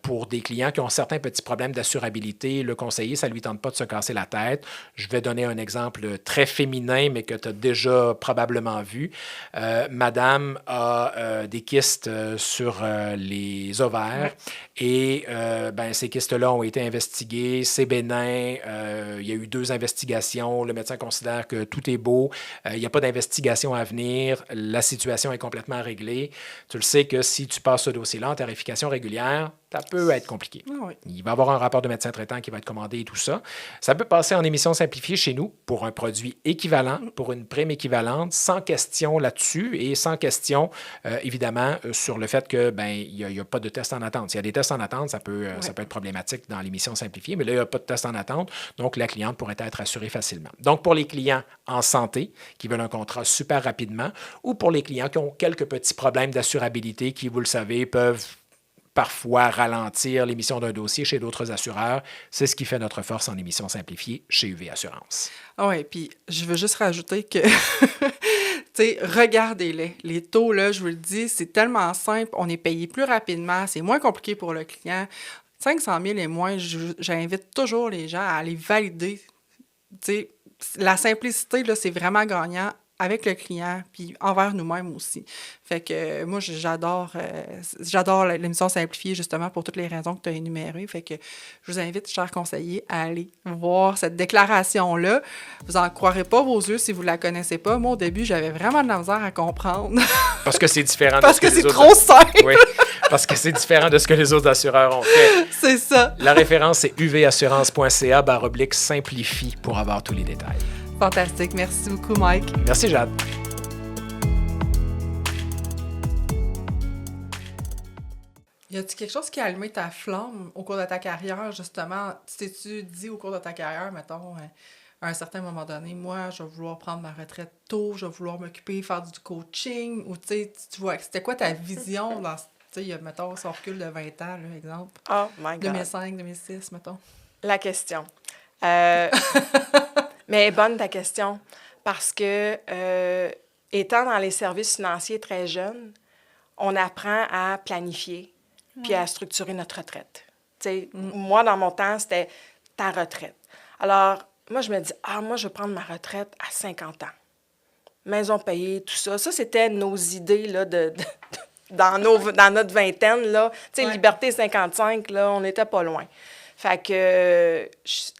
pour des clients qui ont certains petits problèmes d'assurabilité, le conseiller, ça ne lui tente pas de se casser la tête. Je vais donner un exemple très féminin, mais que tu as déjà probablement vu. Madame a des kystes sur les ovaires et ces kystes-là ont été investigués. C'est bénin. Il y a eu 2 investigations. Le médecin considère que tout est beau. Il n'y a pas d'investigation à venir. La situation est complètement réglée. Tu le sais que si tu passes ce dossier-là en tarification régulière, ça peut être compliqué. Oui. Il va y avoir un rapport de médecin traitant qui va être commandé et tout ça. Ça peut passer en émission simplifiée chez nous pour un produit équivalent, pour une prime équivalente, sans question là-dessus et sans question, évidemment, sur le fait que il n'y a pas de test en attente. S'il y a des tests en attente, ça peut être problématique dans l'émission simplifiée, mais là, il n'y a pas de test en attente, donc la cliente pourrait être assurée facilement. Donc, pour les clients en santé qui veulent un contrat super rapidement ou pour les clients qui ont quelques petits problèmes d'assurabilité qui, vous le savez, peuvent parfois ralentir l'émission d'un dossier chez d'autres assureurs. C'est ce qui fait notre force en émission simplifiée chez UV Assurance. Ah oui, puis je veux juste rajouter que, tu sais, regardez-les. Les taux, là, je vous le dis, c'est tellement simple. On est payé plus rapidement. C'est moins compliqué pour le client. 500 000 et moins, j'invite toujours les gens à aller valider. Tu sais, la simplicité, là, c'est vraiment gagnant avec le client, puis envers nous-mêmes aussi. Fait que moi, j'adore l'émission simplifiée, justement, pour toutes les raisons que tu as énumérées. Fait que je vous invite, chers conseillers, à aller voir cette déclaration-là. Vous n'en croirez pas vos yeux si vous ne la connaissez pas. Moi, au début, j'avais vraiment de la misère à comprendre. Parce que c'est différent Parce que c'est trop simple! Oui, parce que c'est différent de ce que les autres assureurs ont fait. C'est ça. La référence, c'est uvassurance.ca/simplifie pour avoir tous les détails. Fantastique. Merci beaucoup, Mike. Merci, Jade. Y a-t-il quelque chose qui a allumé ta flamme au cours de ta carrière, justement? T'es-tu dit au cours de ta carrière, mettons, à un certain moment donné, moi, je vais vouloir prendre ma retraite tôt, je vais vouloir m'occuper, faire du coaching, ou tu vois, c'était quoi ta vision dans, tu sais, mettons, si on recule de 20 ans, là, exemple? Oh my God. 2005, 2006, mettons. La question. Mais bonne ta question, parce que étant dans les services financiers très jeunes, on apprend à planifier puis à structurer notre retraite. Moi, dans mon temps, c'était ta retraite. Alors, moi, je me dis, moi, je vais prendre ma retraite à 50 ans. Maison payée, tout ça. Ça, c'était nos idées là, dans notre vingtaine. Là. Tu sais, Liberté 55, là, on n'était pas loin. Fait que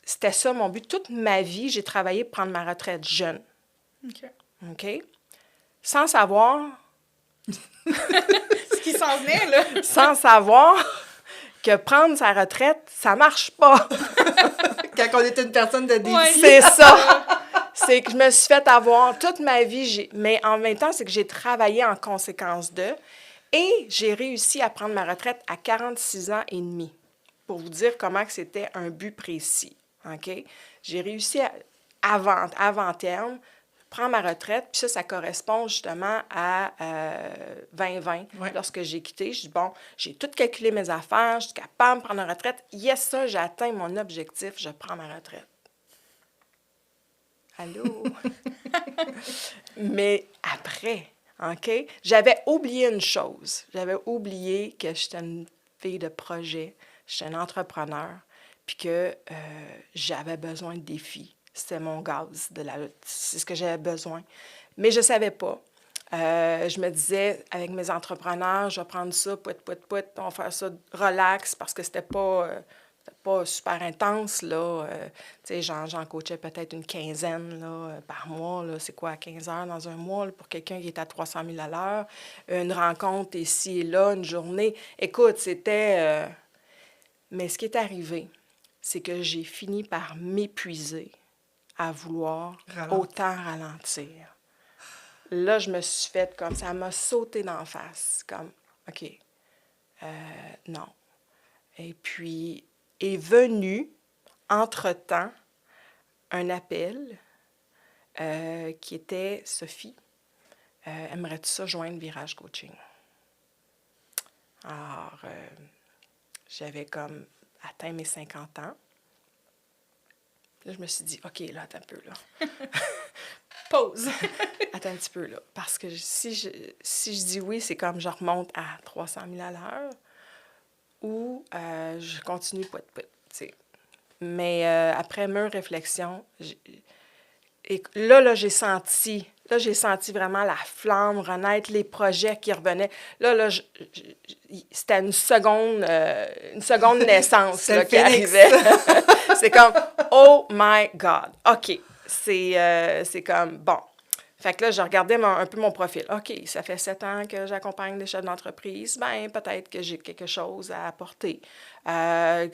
c'était ça mon but. Toute ma vie, j'ai travaillé pour prendre ma retraite jeune. OK? Sans savoir... Ce qui s'en venait, là. Sans savoir que prendre sa retraite, ça marche pas. Quand on était une personne de défi. Ouais. C'est ça. C'est que je me suis fait avoir toute ma vie. Mais en même temps, c'est que j'ai travaillé en conséquence de... Et j'ai réussi à prendre ma retraite à 46 ans et demi. Pour vous dire comment que c'était un but précis, OK? J'ai réussi avant terme, prendre ma retraite, puis ça correspond justement à 2020. Ouais. Lorsque j'ai quitté, je dis, bon, j'ai tout calculé mes affaires, je suis capable de prendre ma retraite. Yes, ça, j'ai atteint mon objectif, je prends ma retraite. Allô? Mais après, OK? J'avais oublié une chose. J'avais oublié que j'étais une fille de projet, j'étais une entrepreneur, puis que j'avais besoin de défis. C'était mon gaz, c'est ce que j'avais besoin. Mais je ne savais pas. Je me disais, avec mes entrepreneurs, je vais prendre ça, on va faire ça relax, parce que c'était pas super intense, là. Tu sais, j'en coachais peut-être une quinzaine là, par mois. Là. C'est quoi, 15 heures dans un mois là, pour quelqu'un qui est à 300 000 à l'heure? Une rencontre ici et là, une journée. Écoute, c'était... Mais ce qui est arrivé, c'est que j'ai fini par m'épuiser à vouloir autant ralentir. Là, je me suis faite comme ça m'a sauté d'en face, comme, OK, non. Et puis, est venu, entre-temps, un appel qui était, Sophie, aimerais-tu ça joindre Virage Coaching? Alors, j'avais comme atteint mes 50 ans. Là, je me suis dit, OK, là, attends un peu, là. Pause. Attends un petit peu, là. Parce que si je dis oui, c'est comme je remonte à 300 000 à l'heure ou je continue tu sais. Mais après mûre réflexion, j'ai senti vraiment la flamme renaître, les projets qui revenaient. Là, c'était une seconde naissance là, qui arrivait. C'est comme, oh my God, OK. C'est comme, bon. Fait que là, je regardais un peu mon profil. OK, ça fait 7 ans que j'accompagne des chefs d'entreprise. Bien, peut-être que j'ai quelque chose à apporter.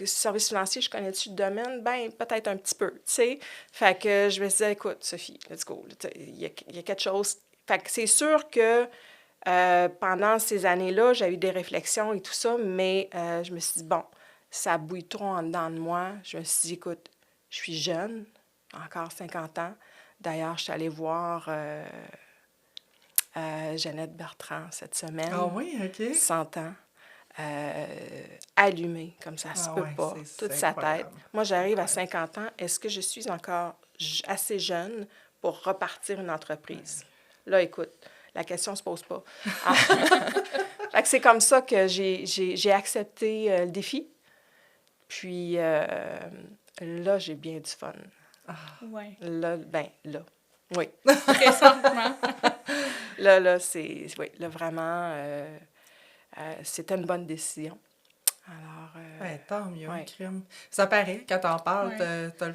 Service financier, je connais-tu le domaine? Bien, peut-être un petit peu, tu sais. Fait que je me disais, écoute, Sophie, let's go. Il y a quelque chose. Fait que c'est sûr que pendant ces années-là, j'ai eu des réflexions et tout ça, mais je me suis dit, bon, ça bouille trop en dedans de moi. Je me suis dit, écoute, je suis jeune, encore 50 ans. D'ailleurs, je suis allée voir Jeannette Bertrand cette semaine. Ah oui, OK. 100 ans. Allumée, comme ça se peut pas. Toute sa tête. Moi, j'arrive à 50 ans. Est-ce que je suis encore assez jeune pour repartir une entreprise? Là, écoute, la question ne se pose pas. Fait que c'est comme ça que j'ai accepté le défi. Puis là, j'ai bien du fun. Ouais. Là, oui. Présentement. Là, oui, là, vraiment, c'était une bonne décision. Alors, tant mieux, ouais. crime. Ça paraît, quand t'en parles, t'as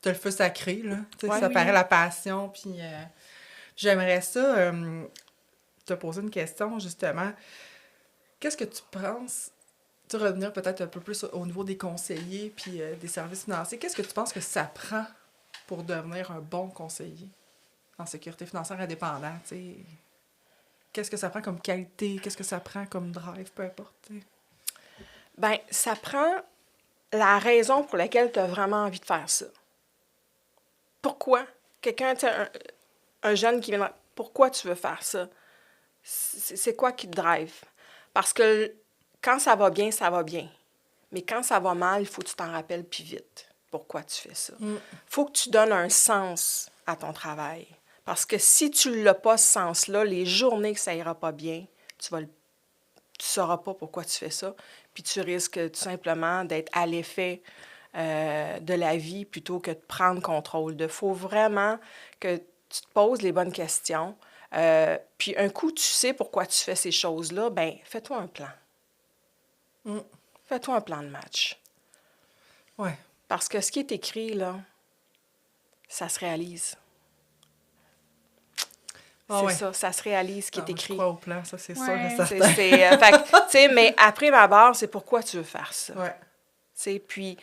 le feu sacré, là. Ça paraît la passion, puis j'aimerais ça te poser une question, justement. Qu'est-ce que tu penses, revenir peut-être un peu plus au niveau des conseillers puis des services financiers, qu'est-ce que tu penses que ça prend pour devenir un bon conseiller en sécurité financière indépendant, tu sais? Qu'est-ce que ça prend comme qualité? Qu'est-ce que ça prend comme drive? Peu importe, t'sais. Bien, ça prend la raison pour laquelle tu as vraiment envie de faire ça. Pourquoi? Quelqu'un, tu sais, un jeune qui vient... Pourquoi tu veux faire ça? C'est quoi qui te drive? Parce que quand ça va bien, ça va bien. Mais quand ça va mal, il faut que tu t'en rappelles plus vite. Pourquoi tu fais ça? Il faut que tu donnes un sens à ton travail. Parce que si tu ne l'as pas, ce sens-là, les journées que ça ira pas bien, tu sauras pas pourquoi tu fais ça. Puis tu risques tout simplement d'être à l'effet de la vie plutôt que de prendre contrôle. Il faut vraiment que tu te poses les bonnes questions. Puis un coup, tu sais pourquoi tu fais ces choses-là, bien, fais-toi un plan. Fais-toi un plan de match. Ouais. Parce que ce qui est écrit, là, ça se réalise. Ça se réalise ce qui est écrit. Je crois au plan, ça, c'est sûr et certain. Mais après ma barre, c'est pourquoi tu veux faire ça. Ouais. Puis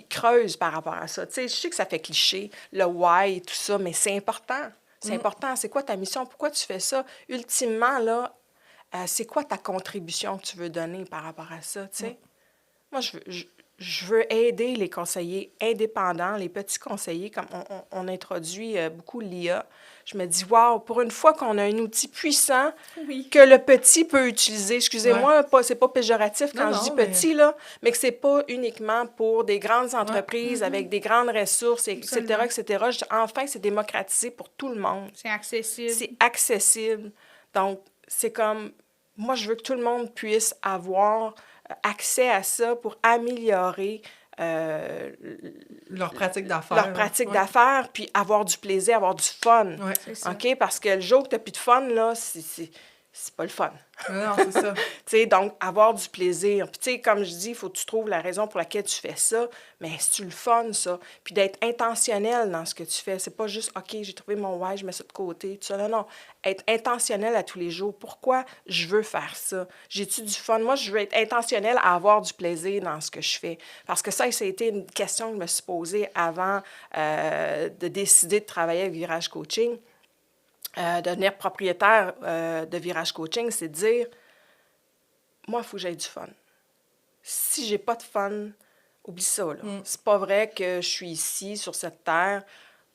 creuse par rapport à ça. Je sais que ça fait cliché, le why et tout ça, mais c'est important. C'est important. C'est quoi ta mission? Pourquoi tu fais ça? Ultimement, là, c'est quoi ta contribution que tu veux donner par rapport à ça? Moi, je veux aider les conseillers indépendants, les petits conseillers, comme on introduit beaucoup l'IA. Je me dis, wow, pour une fois qu'on a un outil puissant Oui. que le petit peut utiliser. Excusez-moi, c'est pas péjoratif quand je dis petit, là, mais que c'est pas uniquement pour des grandes entreprises avec des grandes ressources, etc., etc. Enfin, c'est démocratisé pour tout le monde. C'est accessible. C'est accessible. Donc, c'est comme, moi, je veux que tout le monde puisse avoir accès à ça pour améliorer leur pratique d'affaires. Leur pratique d'affaires, puis avoir du plaisir, avoir du fun. Ouais, c'est ça. OK? Parce que le jour que tu n'as plus de fun, là, c'est pas le fun. Non, c'est ça. Tu sais, donc, avoir du plaisir. Puis, tu sais, comme je dis, il faut que tu trouves la raison pour laquelle tu fais ça. Mais c'est-tu le fun, ça? Puis d'être intentionnel dans ce que tu fais. C'est pas juste, OK, j'ai trouvé mon why, je mets ça de côté. Tout ça. Non, non. Être intentionnel à tous les jours. Pourquoi je veux faire ça? J'ai-tu du fun? Moi, je veux être intentionnel à avoir du plaisir dans ce que je fais. Parce que ça a été une question que je me suis posée avant de décider de travailler avec Virage Coaching. Devenir propriétaire de Virage Coaching, c'est de dire, moi, il faut que j'aie du fun. Si j'ai pas de fun, oublie ça, là. C'est pas vrai que je suis ici, sur cette terre,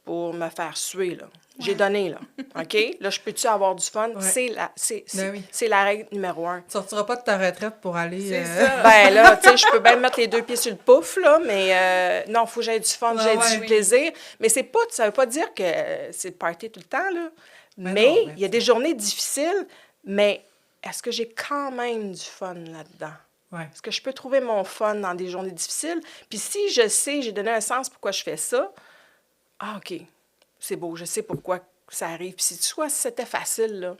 pour me faire suer, là. J'ai donné, là. OK? Là, je peux-tu avoir du fun? Ouais. C'est la règle numéro 1. Tu sortiras pas de ta retraite pour aller... C'est ça. Ben là, tu sais, je peux bien mettre les 2 pieds sur le pouf, là, mais non, il faut que j'aie du fun, j'ai du plaisir. Mais c'est pas, ça veut pas dire que c'est le party tout le temps, là. Mais il y a des journées difficiles, mais est-ce que j'ai quand même du fun là-dedans? Ouais. Est-ce que je peux trouver mon fun dans des journées difficiles? Puis si je sais, j'ai donné un sens pourquoi je fais ça, OK, c'est beau, je sais pourquoi ça arrive. Puis si c'était facile, là,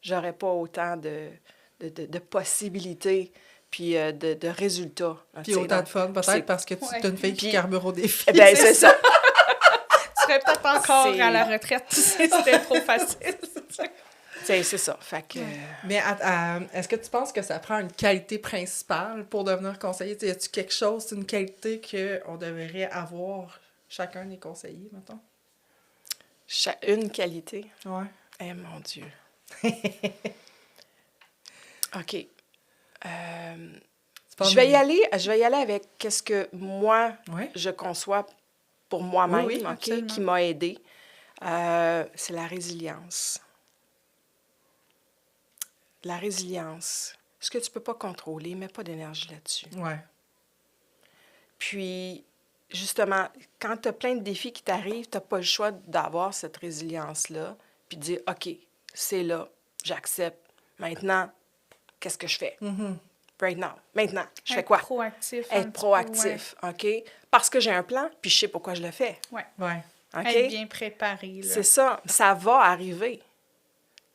j'aurais pas autant de possibilités puis de résultats. Là, Puis autant de fun, peut-être, parce que tu es une fille qui carbure au défi. Eh bien, c'est ça. Tu serais peut-être encore à la retraite si c'était trop facile. C'est ça. Fait que... Mais est-ce que tu penses que ça prend une qualité principale pour devenir conseiller? Y a-t-il quelque chose, une qualité qu'on devrait avoir chacun des conseillers, mettons? Une qualité? Oui. Eh, mon Dieu. OK. Je vais y aller avec qu'est-ce que moi, je conçois pour moi-même, OK, qui m'a aidée. C'est la résilience. La résilience. Ce que tu ne peux pas contrôler, mets pas d'énergie là-dessus. Oui. Puis, justement, quand tu as plein de défis qui t'arrivent, tu n'as pas le choix d'avoir cette résilience-là, puis de dire, OK, c'est là, j'accepte. Maintenant, qu'est-ce que je fais? Mm-hmm. Right now. Maintenant, je fais quoi? Être proactif, OK? Parce que j'ai un plan, puis je sais pourquoi je le fais. Oui. Ouais. OK? Être bien préparé. Là. C'est ça. Ça va arriver.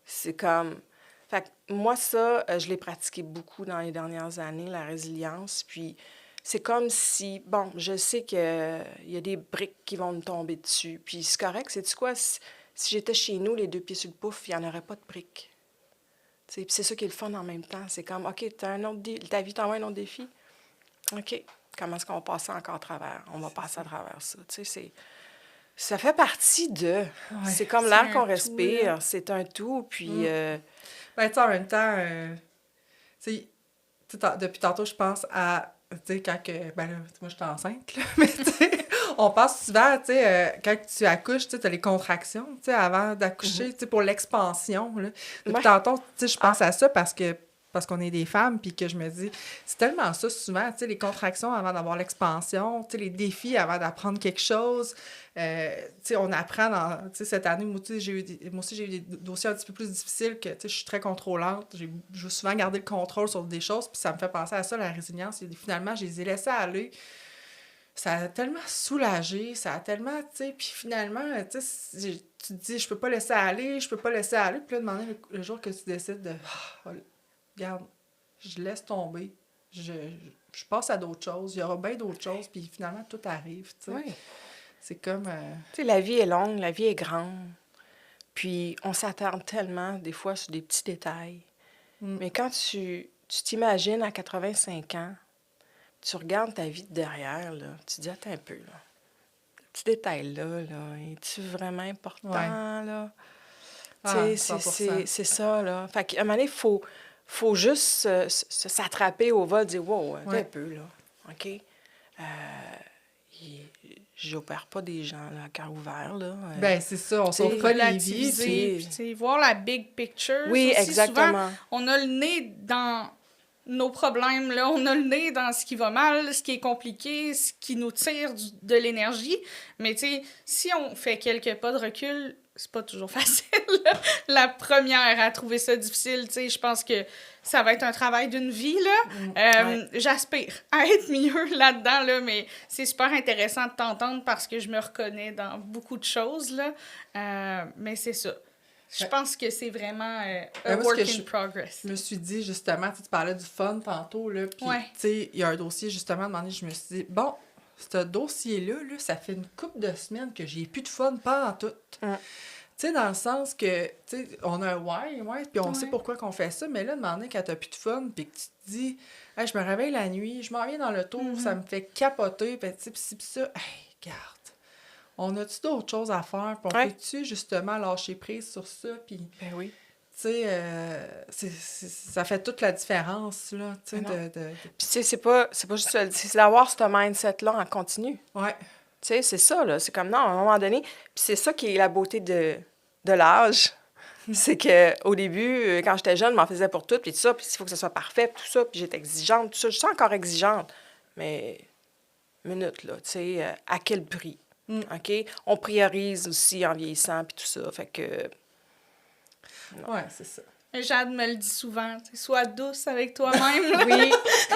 C'est comme... Fait que moi, ça, je l'ai pratiqué beaucoup dans les dernières années, la résilience. Puis c'est comme si... Bon, je sais qu'il y a des briques qui vont me tomber dessus. Puis c'est correct. Sais-tu quoi? Si j'étais chez nous, les 2 pieds sur le pouf, il n'y en aurait pas de briques. Puis c'est ça qui est le fun en même temps. C'est comme, OK, ta vie t'envoie un autre défi. OK, comment est-ce qu'on va passer encore à travers? On va passer à travers ça. Tu sais, ça fait partie de... Ouais, c'est comme l'air qu'on respire. C'est un tout. Puis... Ben, tu sais, en même temps, depuis tantôt, je pense à... Tu sais, quand que... Ben là, moi, je suis enceinte, là. Mais tu sais, on pense souvent, tu sais, quand tu accouches, tu as les contractions, tu sais, avant d'accoucher, tu sais, pour l'expansion, là. Depuis tantôt, tu sais, je pense à ça parce qu'on est des femmes, puis que je me dis, c'est tellement ça souvent, tu sais, les contractions avant d'avoir l'expansion, tu sais, les défis avant d'apprendre quelque chose. Tu sais, on apprend tu sais, cette année, moi aussi, j'ai eu des dossiers un petit peu plus difficiles que, tu sais, je suis très contrôlante. Je veux souvent garder le contrôle sur des choses, puis ça me fait penser à ça, la résilience. Finalement, je les ai laissés aller. Ça a tellement soulagé, ça a tellement, tu sais, puis finalement, tu sais, tu te dis, je peux pas laisser aller, puis là, demander le jour que tu décides de, regarde, je laisse tomber, je passe à d'autres choses, il y aura bien d'autres choses, puis finalement, tout arrive, tu sais. Oui. C'est comme... Tu sais, la vie est longue, la vie est grande, puis on s'attarde tellement, des fois, sur des petits détails. Mais quand tu t'imagines à 85 ans, tu regardes ta vie de derrière, là, tu te dis, attends un peu, là. Le petit détail-là, est-tu vraiment important, là? Tu sais, c'est ça, là. Fait qu'à un moment donné, il faut juste s'attraper au vol, dire, wow, attends un peu, là. OK? J'opère pas des gens là, à cœur ouvert. Là. Ben, c'est ça, on sauve pas les vies. Relativiser, puis, tu sais, voir la big picture. Oui, Ça aussi, exactement. souvent, on a le nez dans nos problèmes, là. On a le nez dans ce qui va mal, ce qui est compliqué, ce qui nous tire de l'énergie. Mais tu sais, si on fait quelques pas de recul, c'est pas toujours facile. La première à trouver ça difficile, tu sais, je pense que ça va être un travail d'une vie, là. J'aspire à être mieux là-dedans, là, mais c'est super intéressant de t'entendre parce que je me reconnais dans beaucoup de choses, là. Mais c'est ça. Je pense que c'est vraiment un work in progress. Je me suis dit, justement, tu parlais du fun tantôt, là, puis, tu sais, il y a un dossier, justement, à un moment donné, je me suis dit, bon, ce dossier-là, là, ça fait une couple de semaines que j'ai plus de fun, pas en tout. Tu sais, dans le sens que, tu sais, on a un why, puis on sait pourquoi qu'on fait ça, mais là, demander quand t'as plus de fun, puis que tu te dis, hey, je me réveille la nuit, je m'en viens dans le tour, ça me fait capoter, puis tu sais, pis ça, hey, regarde, on a-tu d'autres choses à faire, puis on peut-tu, justement, lâcher prise sur ça, puis... Ben oui. Tu sais, ça fait toute la différence, là, tu sais, Puis, tu sais, c'est pas juste ça, c'est d'avoir ce mindset-là en continu. Ouais. Tu sais, c'est ça, là. C'est comme, non, à un moment donné, puis c'est ça qui est la beauté de l'âge. C'est qu'au début, quand j'étais jeune, je m'en faisais pour tout, puis tout ça, puis il faut que ça soit parfait, puis tout ça, puis j'étais exigeante, tout ça. Je suis encore exigeante. Mais, minute, là, tu sais, à quel prix? OK? On priorise aussi en vieillissant, puis tout ça. Fait que... Non. Ouais, c'est ça. Jade me le dit souvent, sois douce avec toi-même.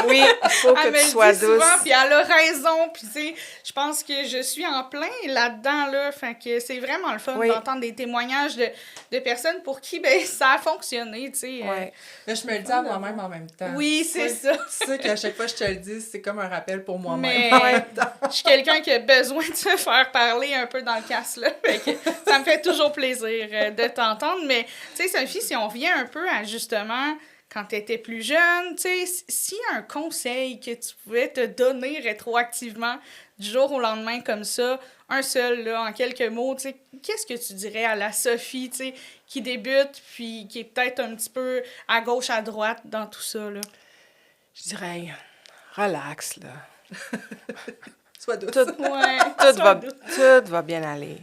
Oui, il faut que tu sois douce. Souvent, puis elle a raison, puis tu sais, je pense que je suis en plein là-dedans, là, fait que c'est vraiment le fun d'entendre des témoignages de personnes pour qui, ben, ça a fonctionné, tu sais. Là, je me le dis à moi-même en même temps. Oui, c'est ça. Tu sais qu'à chaque fois que je te le dis, c'est comme un rappel pour moi-même. Mais je suis quelqu'un qui a besoin de se faire parler un peu dans le casse, là, fait que ça me fait toujours plaisir de t'entendre, mais, tu sais, Sophie, si on revient un peu à, justement, quand tu étais plus jeune, tu sais, s'il y a un conseil que tu pouvais te donner rétroactivement du jour au lendemain comme ça, un seul, là, en quelques mots, tu sais, qu'est-ce que tu dirais à la Sophie, tu sais, qui débute puis qui est peut-être un petit peu à gauche, à droite dans tout ça, là? Je dirais, relax, là. Sois douce. Tout va bien aller.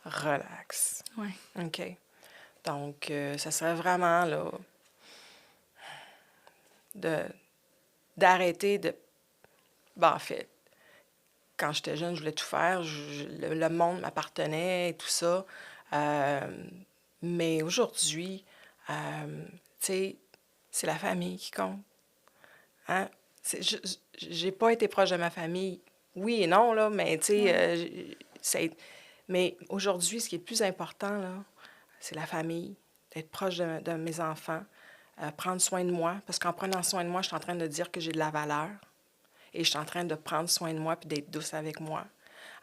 Relax. Ouais. OK. Donc, ça serait vraiment, là, d'arrêter de... Ben, en fait, quand j'étais jeune, je voulais tout faire. Le monde m'appartenait et tout ça. Mais aujourd'hui, tu sais, c'est la famille qui compte. Hein? J'ai pas été proche de ma famille. Oui et non, là, mais tu sais, mais aujourd'hui, ce qui est le plus important, là, c'est la famille, d'être proche de mes enfants, prendre soin de moi, parce qu'en prenant soin de moi, je suis en train de dire que j'ai de la valeur et je suis en train de prendre soin de moi puis d'être douce avec moi.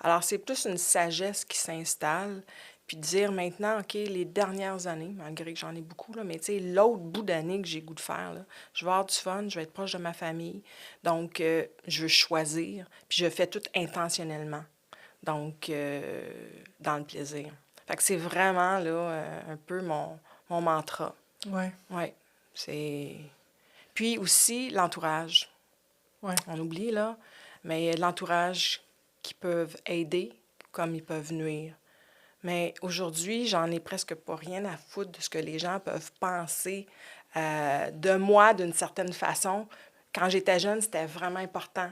Alors, c'est plus une sagesse qui s'installe, puis de dire maintenant, OK, les dernières années, malgré que j'en ai beaucoup, là, mais tu sais, l'autre bout d'année que j'ai goût de faire, là, je vais avoir du fun, je vais être proche de ma famille, donc je veux choisir, puis je fais tout intentionnellement, donc dans le plaisir. Fait que c'est vraiment, là, un peu mon mantra. Ouais. Oui, c'est... Puis aussi, l'entourage. Ouais. On oublie, là, mais l'entourage qui peuvent aider comme ils peuvent nuire. Mais aujourd'hui, j'en ai presque pas rien à foutre de ce que les gens peuvent penser de moi d'une certaine façon. Quand j'étais jeune, c'était vraiment important.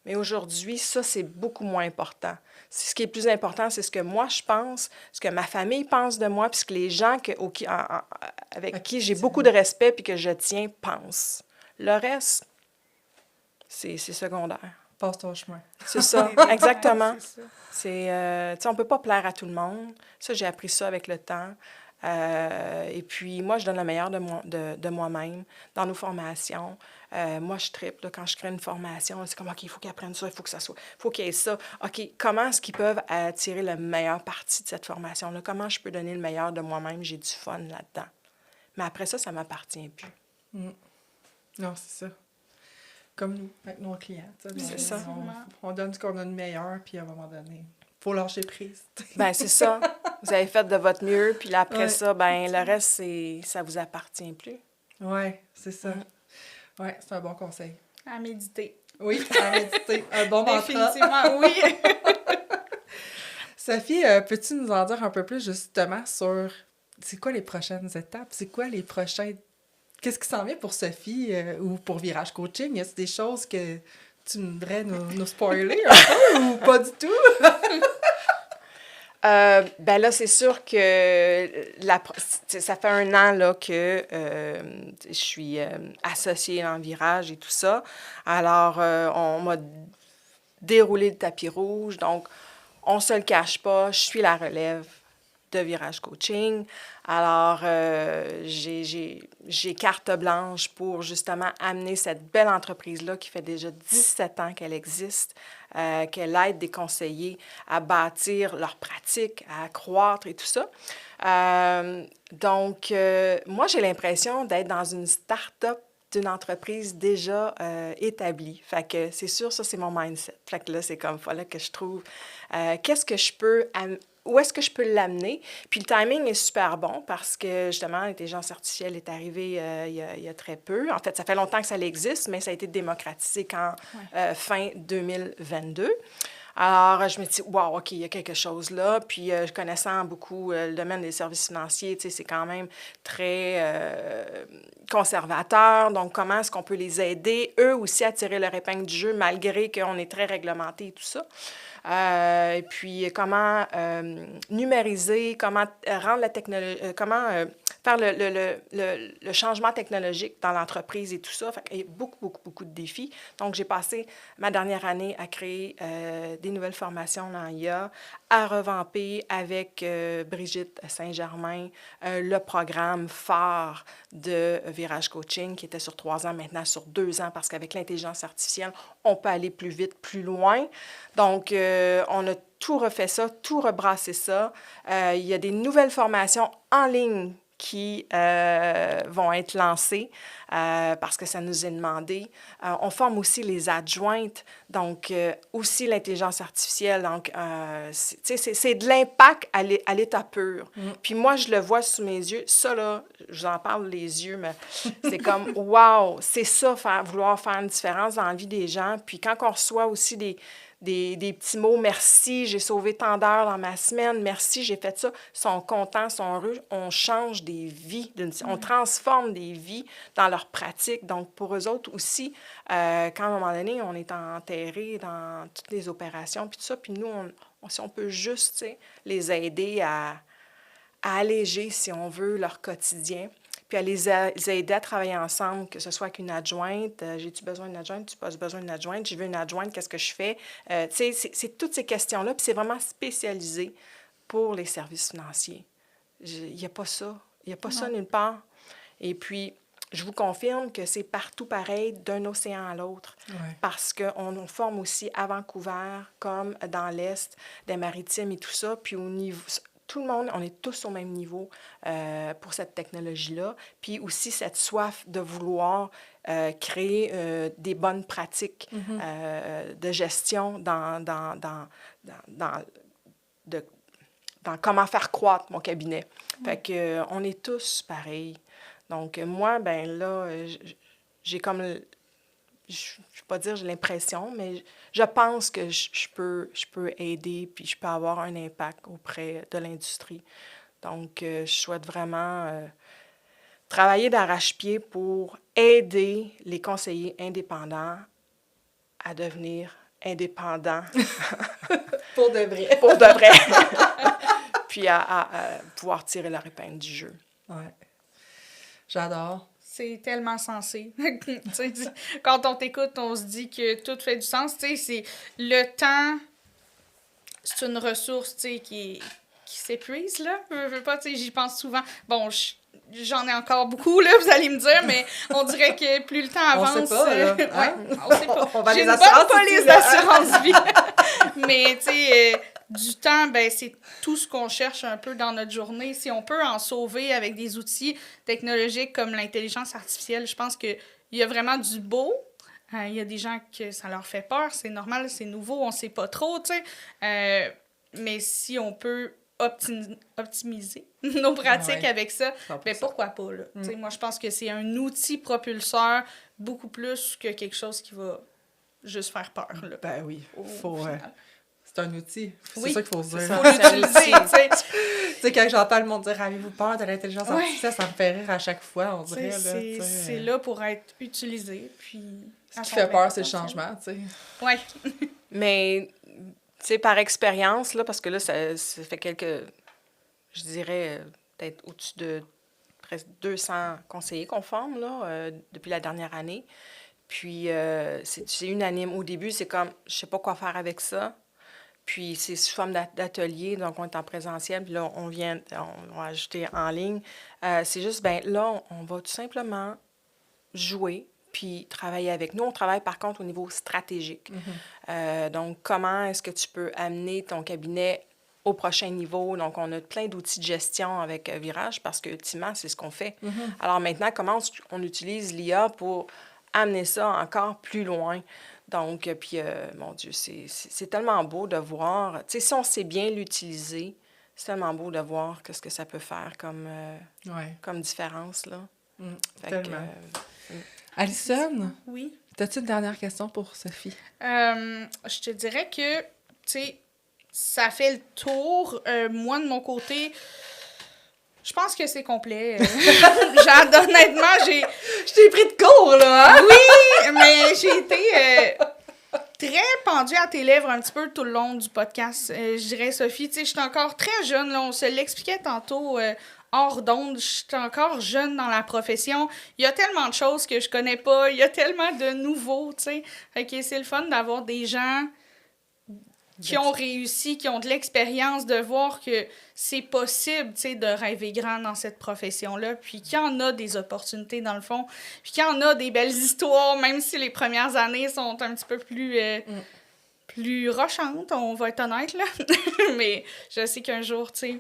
Mais aujourd'hui, ça, c'est beaucoup moins important. Ce qui est plus important, c'est ce que moi, je pense, ce que ma famille pense de moi, puis ce que les gens avec qui j'ai beaucoup de respect puis que je tiens pensent. Le reste, c'est secondaire. Passe ton chemin. C'est ça, exactement. C'est ça. C'est, tu sais, on peut pas plaire à tout le monde. Ça, j'ai appris ça avec le temps. Et puis, moi, je donne le meilleur de moi-même dans nos formations. Moi, je tripe, là, quand je crée une formation, c'est comme, OK, il faut qu'ils apprennent ça, il faut que ça soit, il faut qu'il y ait ça. OK, comment est-ce qu'ils peuvent tirer le meilleur parti de cette formation-là? Comment je peux donner le meilleur de moi-même? J'ai du fun là-dedans. Mais après ça, ça m'appartient plus. Non, c'est ça. Comme nous, avec nos clients. C'est ça. On donne ce qu'on a de meilleur, puis à un moment donné, il faut lâcher prise. Ben c'est ça. Vous avez fait de votre mieux, puis là, après ça, ben le reste, ça vous appartient plus. Oui, c'est ça. Oui, c'est un bon conseil. À méditer. Oui, à méditer. Un bon mantra. Définitivement, oui. Sophie, peux-tu nous en dire un peu plus justement sur c'est quoi les prochaines étapes? C'est quoi les prochains... Qu'est-ce qui s'en vient pour Sophie ou pour Virage Coaching? Y a des choses que tu voudrais nous spoiler un peu ou pas du tout? Ben là, c'est sûr que ça fait 1 an là, que je suis associée en Virage et tout ça. Alors, on m'a déroulé le tapis rouge. Donc, on se le cache pas, je suis la relève de Virage Coaching. Alors, j'ai carte blanche pour justement amener cette belle entreprise-là qui fait déjà 17 ans qu'elle existe, qu'elle aide des conseillers à bâtir leur pratique, à croître et tout ça. Donc, moi, j'ai l'impression d'être dans une start-up d'une entreprise déjà établie. Fait que c'est sûr, ça, c'est mon mindset. Fait que là, c'est comme, voilà que je trouve, qu'est-ce que je peux... Où est-ce que je peux l'amener? Puis le timing est super bon parce que, justement, l'intelligence artificielle est arrivée il y a très peu. En fait, ça fait longtemps que ça existe, mais ça a été démocratisé fin 2022. Alors, je me dis, wow, OK, il y a quelque chose là. Puis, connaissant beaucoup le domaine des services financiers, tu sais, c'est quand même très conservateur. Donc, comment est-ce qu'on peut les aider, eux aussi, à tirer leur épingle du jeu, malgré qu'on est très réglementé et tout ça? Et puis, comment numériser, comment rendre la technologie, comment faire le changement technologique dans l'entreprise et tout ça. Fait qu'il y a beaucoup de défis. Donc, j'ai passé ma dernière année à créer des nouvelles formations dans IA, à revamper avec Brigitte Saint-Germain le programme phare de Virage Coaching qui était sur 3 ans, maintenant sur 2 ans, parce qu'avec l'intelligence artificielle, on peut aller plus vite, plus loin. Donc, on a tout refait ça, tout rebrassé ça. Il y a des nouvelles formations en ligne qui vont être lancées parce que ça nous est demandé. On forme aussi les adjointes, donc aussi l'intelligence artificielle. Donc, c'est de l'impact à l'état pur. Puis moi, je le vois sous mes yeux. Ça, là, je vous en parle les yeux, mais c'est comme, wow, c'est ça, vouloir faire une différence dans la vie des gens. Puis quand on reçoit aussi des petits mots, merci, j'ai sauvé tant d'heures dans ma semaine, merci, j'ai fait ça, ils sont contents, sont heureux, on change des vies, on transforme des vies dans leur pratique. Donc, pour eux autres aussi, quand à un moment donné, on est enterré dans toutes les opérations, puis tout ça, puis nous, si on peut juste les aider à alléger, si on veut, leur quotidien, puis à les aider à travailler ensemble, que ce soit avec une adjointe. J'ai-tu besoin d'une adjointe? Tu as besoin d'une adjointe? Je veux une adjointe, qu'est-ce que je fais? Tu sais, c'est toutes ces questions-là, puis c'est vraiment spécialisé pour les services financiers. Il n'y a pas ça. Il n'y a pas ça nulle part. Et puis, je vous confirme que c'est partout pareil, d'un océan à l'autre, parce qu'on forme aussi à Vancouver, comme dans l'Est, des Maritimes et tout ça, puis au niveau... Tout le monde, on est tous au même niveau pour cette technologie-là. Puis aussi cette soif de vouloir créer des bonnes pratiques de gestion dans comment faire croître mon cabinet. Fait que on est tous pareils. Donc moi, ben là, j'ai comme... Je ne vais pas dire j'ai l'impression, mais je pense que je peux aider puis je peux avoir un impact auprès de l'industrie. Donc, je souhaite vraiment travailler d'arrache-pied pour aider les conseillers indépendants à devenir indépendants. Pour de vrai. Pour de vrai. Puis à pouvoir tirer leur épingle du jeu. Ouais. J'adore. C'est tellement sensé. Quand on t'écoute, on se dit que tout fait du sens. C'est le temps, c'est une ressource qui s'épuise, là. Je veux pas, j'y pense souvent. Bon, j'en ai encore beaucoup, là, vous allez me dire, mais on dirait que plus le temps avance... On sait pas, là. Hein? On sait pas. On va J'ai les une bonne assurances police ici, là. d'assurance vie. Mais, tu sais... du temps, ben c'est tout ce qu'on cherche un peu dans notre journée. Si on peut en sauver avec des outils technologiques comme l'intelligence artificielle, je pense qu'il y a vraiment du beau. Il y a des gens que ça leur fait peur, c'est normal, c'est nouveau, on sait pas trop, tu sais. Mais si on peut optimiser nos pratiques avec ça, ben pourquoi pas, là. Tu sais, moi, je pense que c'est un outil propulseur beaucoup plus que quelque chose qui va juste faire peur. Là. Ben oui, Au faut... final. c'est un outil. C'est Oui, ça qu'il faut se c'est dire. ça. Faut l'utiliser, tu sais. Tu sais, quand j'entends le monde dire « Avez-vous peur de l'intelligence Ouais. artificielle? » Ça me fait rire à chaque fois, on Tu dirait. sais, Là, tu sais, c'est là pour être utilisé, puis... Ce qui fait peur, c'est le changement, tu sais. Oui. Mais, tu sais, par expérience, là, parce que là, ça fait je dirais, peut-être au-dessus de presque 200 conseillers qu'on forme, là, depuis la dernière année. Puis, c'est unanime. Au début, c'est comme, je sais pas quoi faire avec ça. Puis, c'est sous forme d'atelier, donc on est en présentiel, puis là, on va ajouter en ligne. C'est juste, ben là, on va tout simplement jouer, puis travailler avec. Nous, on travaille par contre au niveau stratégique. Donc, comment est-ce que tu peux amener ton cabinet au prochain niveau? Donc, on a plein d'outils de gestion avec Virage parce que, ultimement, c'est ce qu'on fait. Alors maintenant, comment on utilise l'IA pour amener ça encore plus loin? Donc, puis, mon Dieu, c'est tellement beau de voir. Tu sais, si on sait bien l'utiliser, c'est tellement beau de voir ce que ça peut faire comme différence, là. Fait que, Tellement. Alison, Oui. as-tu une dernière question pour Sophie? Je te dirais que, tu sais, ça fait le tour. Moi, de mon côté, je pense que c'est complet. Honnêtement, Je t'ai pris de cours, là, hein? Oui, mais j'ai été très pendue à tes lèvres un petit peu tout le long du podcast. Je dirais, Sophie, tu sais, je suis encore très jeune. Là, on se l'expliquait tantôt hors d'onde. Je suis encore jeune dans la profession. Il y a tellement de choses que je connais pas. Il y a tellement de nouveaux, tu sais. Fait que c'est le fun d'avoir des gens qui ont réussi, qui ont de l'expérience, de voir que c'est possible, tu sais, de rêver grand dans cette profession-là, puis qu'il y en a des opportunités dans le fond, puis qu'il y en a des belles histoires, même si les premières années sont un petit peu plus rochantes, on va être honnête, là. Mais je sais qu'un jour, tu sais,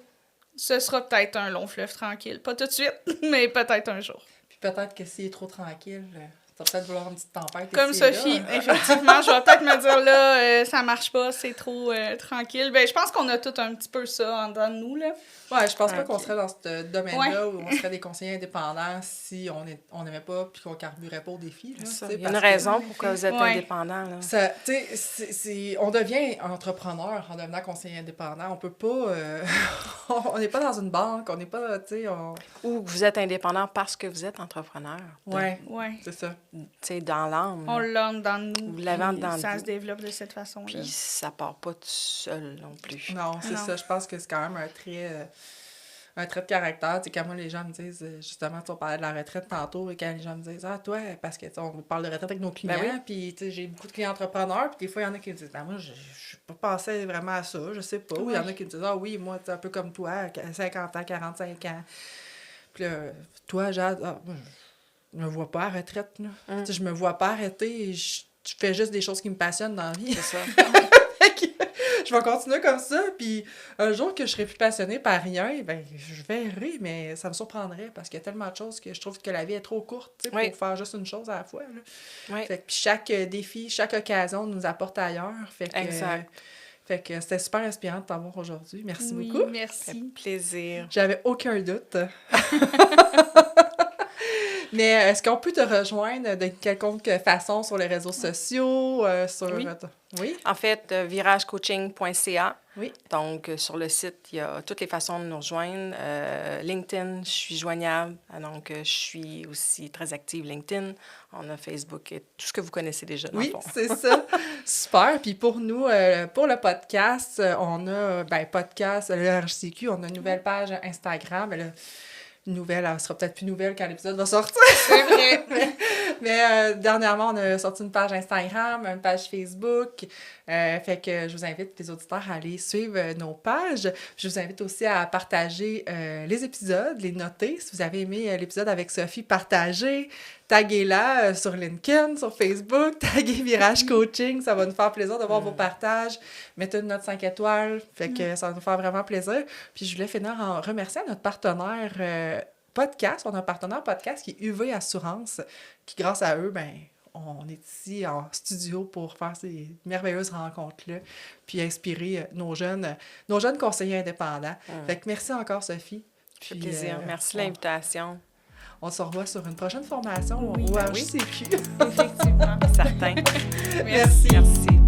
ce sera peut-être un long fleuve tranquille. Pas tout de suite, mais peut-être un jour. Puis peut-être que s'il est trop tranquille, tu vas peut-être vouloir une petite tempête. Comme ici et Sophie, là. effectivement, je vais peut-être me dire là, ça marche pas, c'est trop tranquille. Ben, je pense qu'on a tout un petit peu ça en dedans de nous, là. Ouais, je pense pas Ok. qu'on serait dans ce domaine-là où on serait des conseillers indépendants si on n'aimait pas puis qu'on carburait pas au défi. Là, ça. tu sais, Il y a une parce que raison pourquoi vous êtes Ouais. indépendant, là. ça, tu sais, on devient entrepreneur en devenant conseiller indépendant. On peut pas... on n'est pas dans une banque, on n'est pas, tu sais... Ou vous êtes indépendant parce que vous êtes entrepreneur. Ouais, Ouais. c'est ça. Tu sais, dans l'âme. On l'a dans nous. Vous l'avez puis dans ça vous. se développe de cette façon-là. Puis ça part pas tout seul non plus. Non, c'est Non. ça. Je pense que c'est quand même un trait de caractère. Tu sais, quand moi, les gens me disent, justement, on parlait de la retraite tantôt, et quand les gens me disent, ah, toi, parce que, tu sais, on parle de retraite avec nos clients, Ben oui. puis, tu sais, j'ai beaucoup de clients entrepreneurs, puis des fois, il y en a qui me disent, ben, moi, je n'ai pas pensé vraiment à ça, je sais pas. Ou il y en a qui me disent, ah, oui, moi, tu sais, un peu comme toi, à 50 ans, 45 ans. Puis là, toi, Jade, ah, moi, je me vois pas à la retraite, là. Tu sais, je me vois pas arrêter, je fais juste des choses qui me passionnent dans la vie. C'est ça. Fait que je vais continuer comme ça, puis un jour que je serai plus passionnée par rien, ben je verrai, mais ça me surprendrait parce qu'il y a tellement de choses que je trouve que la vie est trop courte, tu sais, Oui. pour faire juste une chose à la fois, là. Oui. Fait que puis chaque défi, chaque occasion nous apporte ailleurs. Fait que, Exact. Fait que c'était super inspirant de t'avoir aujourd'hui. Merci Oui, beaucoup. Ça merci. fait plaisir. J'avais aucun doute. Mais est-ce qu'on peut te rejoindre de quelconque façon sur les réseaux sociaux? Oui. Oui? En fait, viragecoaching.ca. Oui. Donc, sur le site, il y a toutes les façons de nous rejoindre. LinkedIn, je suis joignable. Donc, je suis aussi très active LinkedIn. On a Facebook et tout ce que vous connaissez déjà, dans Oui, le fond. c'est ça. Super. Puis pour nous, pour le podcast, on a, podcast, le RJCQ, on a une nouvelle page Instagram. Elle sera peut-être plus nouvelle quand l'épisode va sortir. C'est vrai. Mais dernièrement, on a sorti une page Instagram, une page Facebook. Fait que je vous invite, les auditeurs, à aller suivre nos pages. Je vous invite aussi à partager les épisodes, les noter. Si vous avez aimé l'épisode avec Sophie, partagez. Taguez-la sur LinkedIn, sur Facebook. Taguez Virage Coaching. Ça va nous faire plaisir de voir vos partages. Mettez une note 5 étoiles. Fait que ça va nous faire vraiment plaisir. Puis je voulais finir en remerciant notre partenaire podcast. On a un partenaire podcast qui est UV Assurance, qui, grâce à eux, on est ici en studio pour faire ces merveilleuses rencontres-là, puis inspirer nos jeunes conseillers indépendants. Fait que merci encore, Sophie. Ça fait plaisir. Merci de l'invitation. on se revoit sur une prochaine formation Oui, au ben HCQ. Effectivement. Certain. Merci. Merci.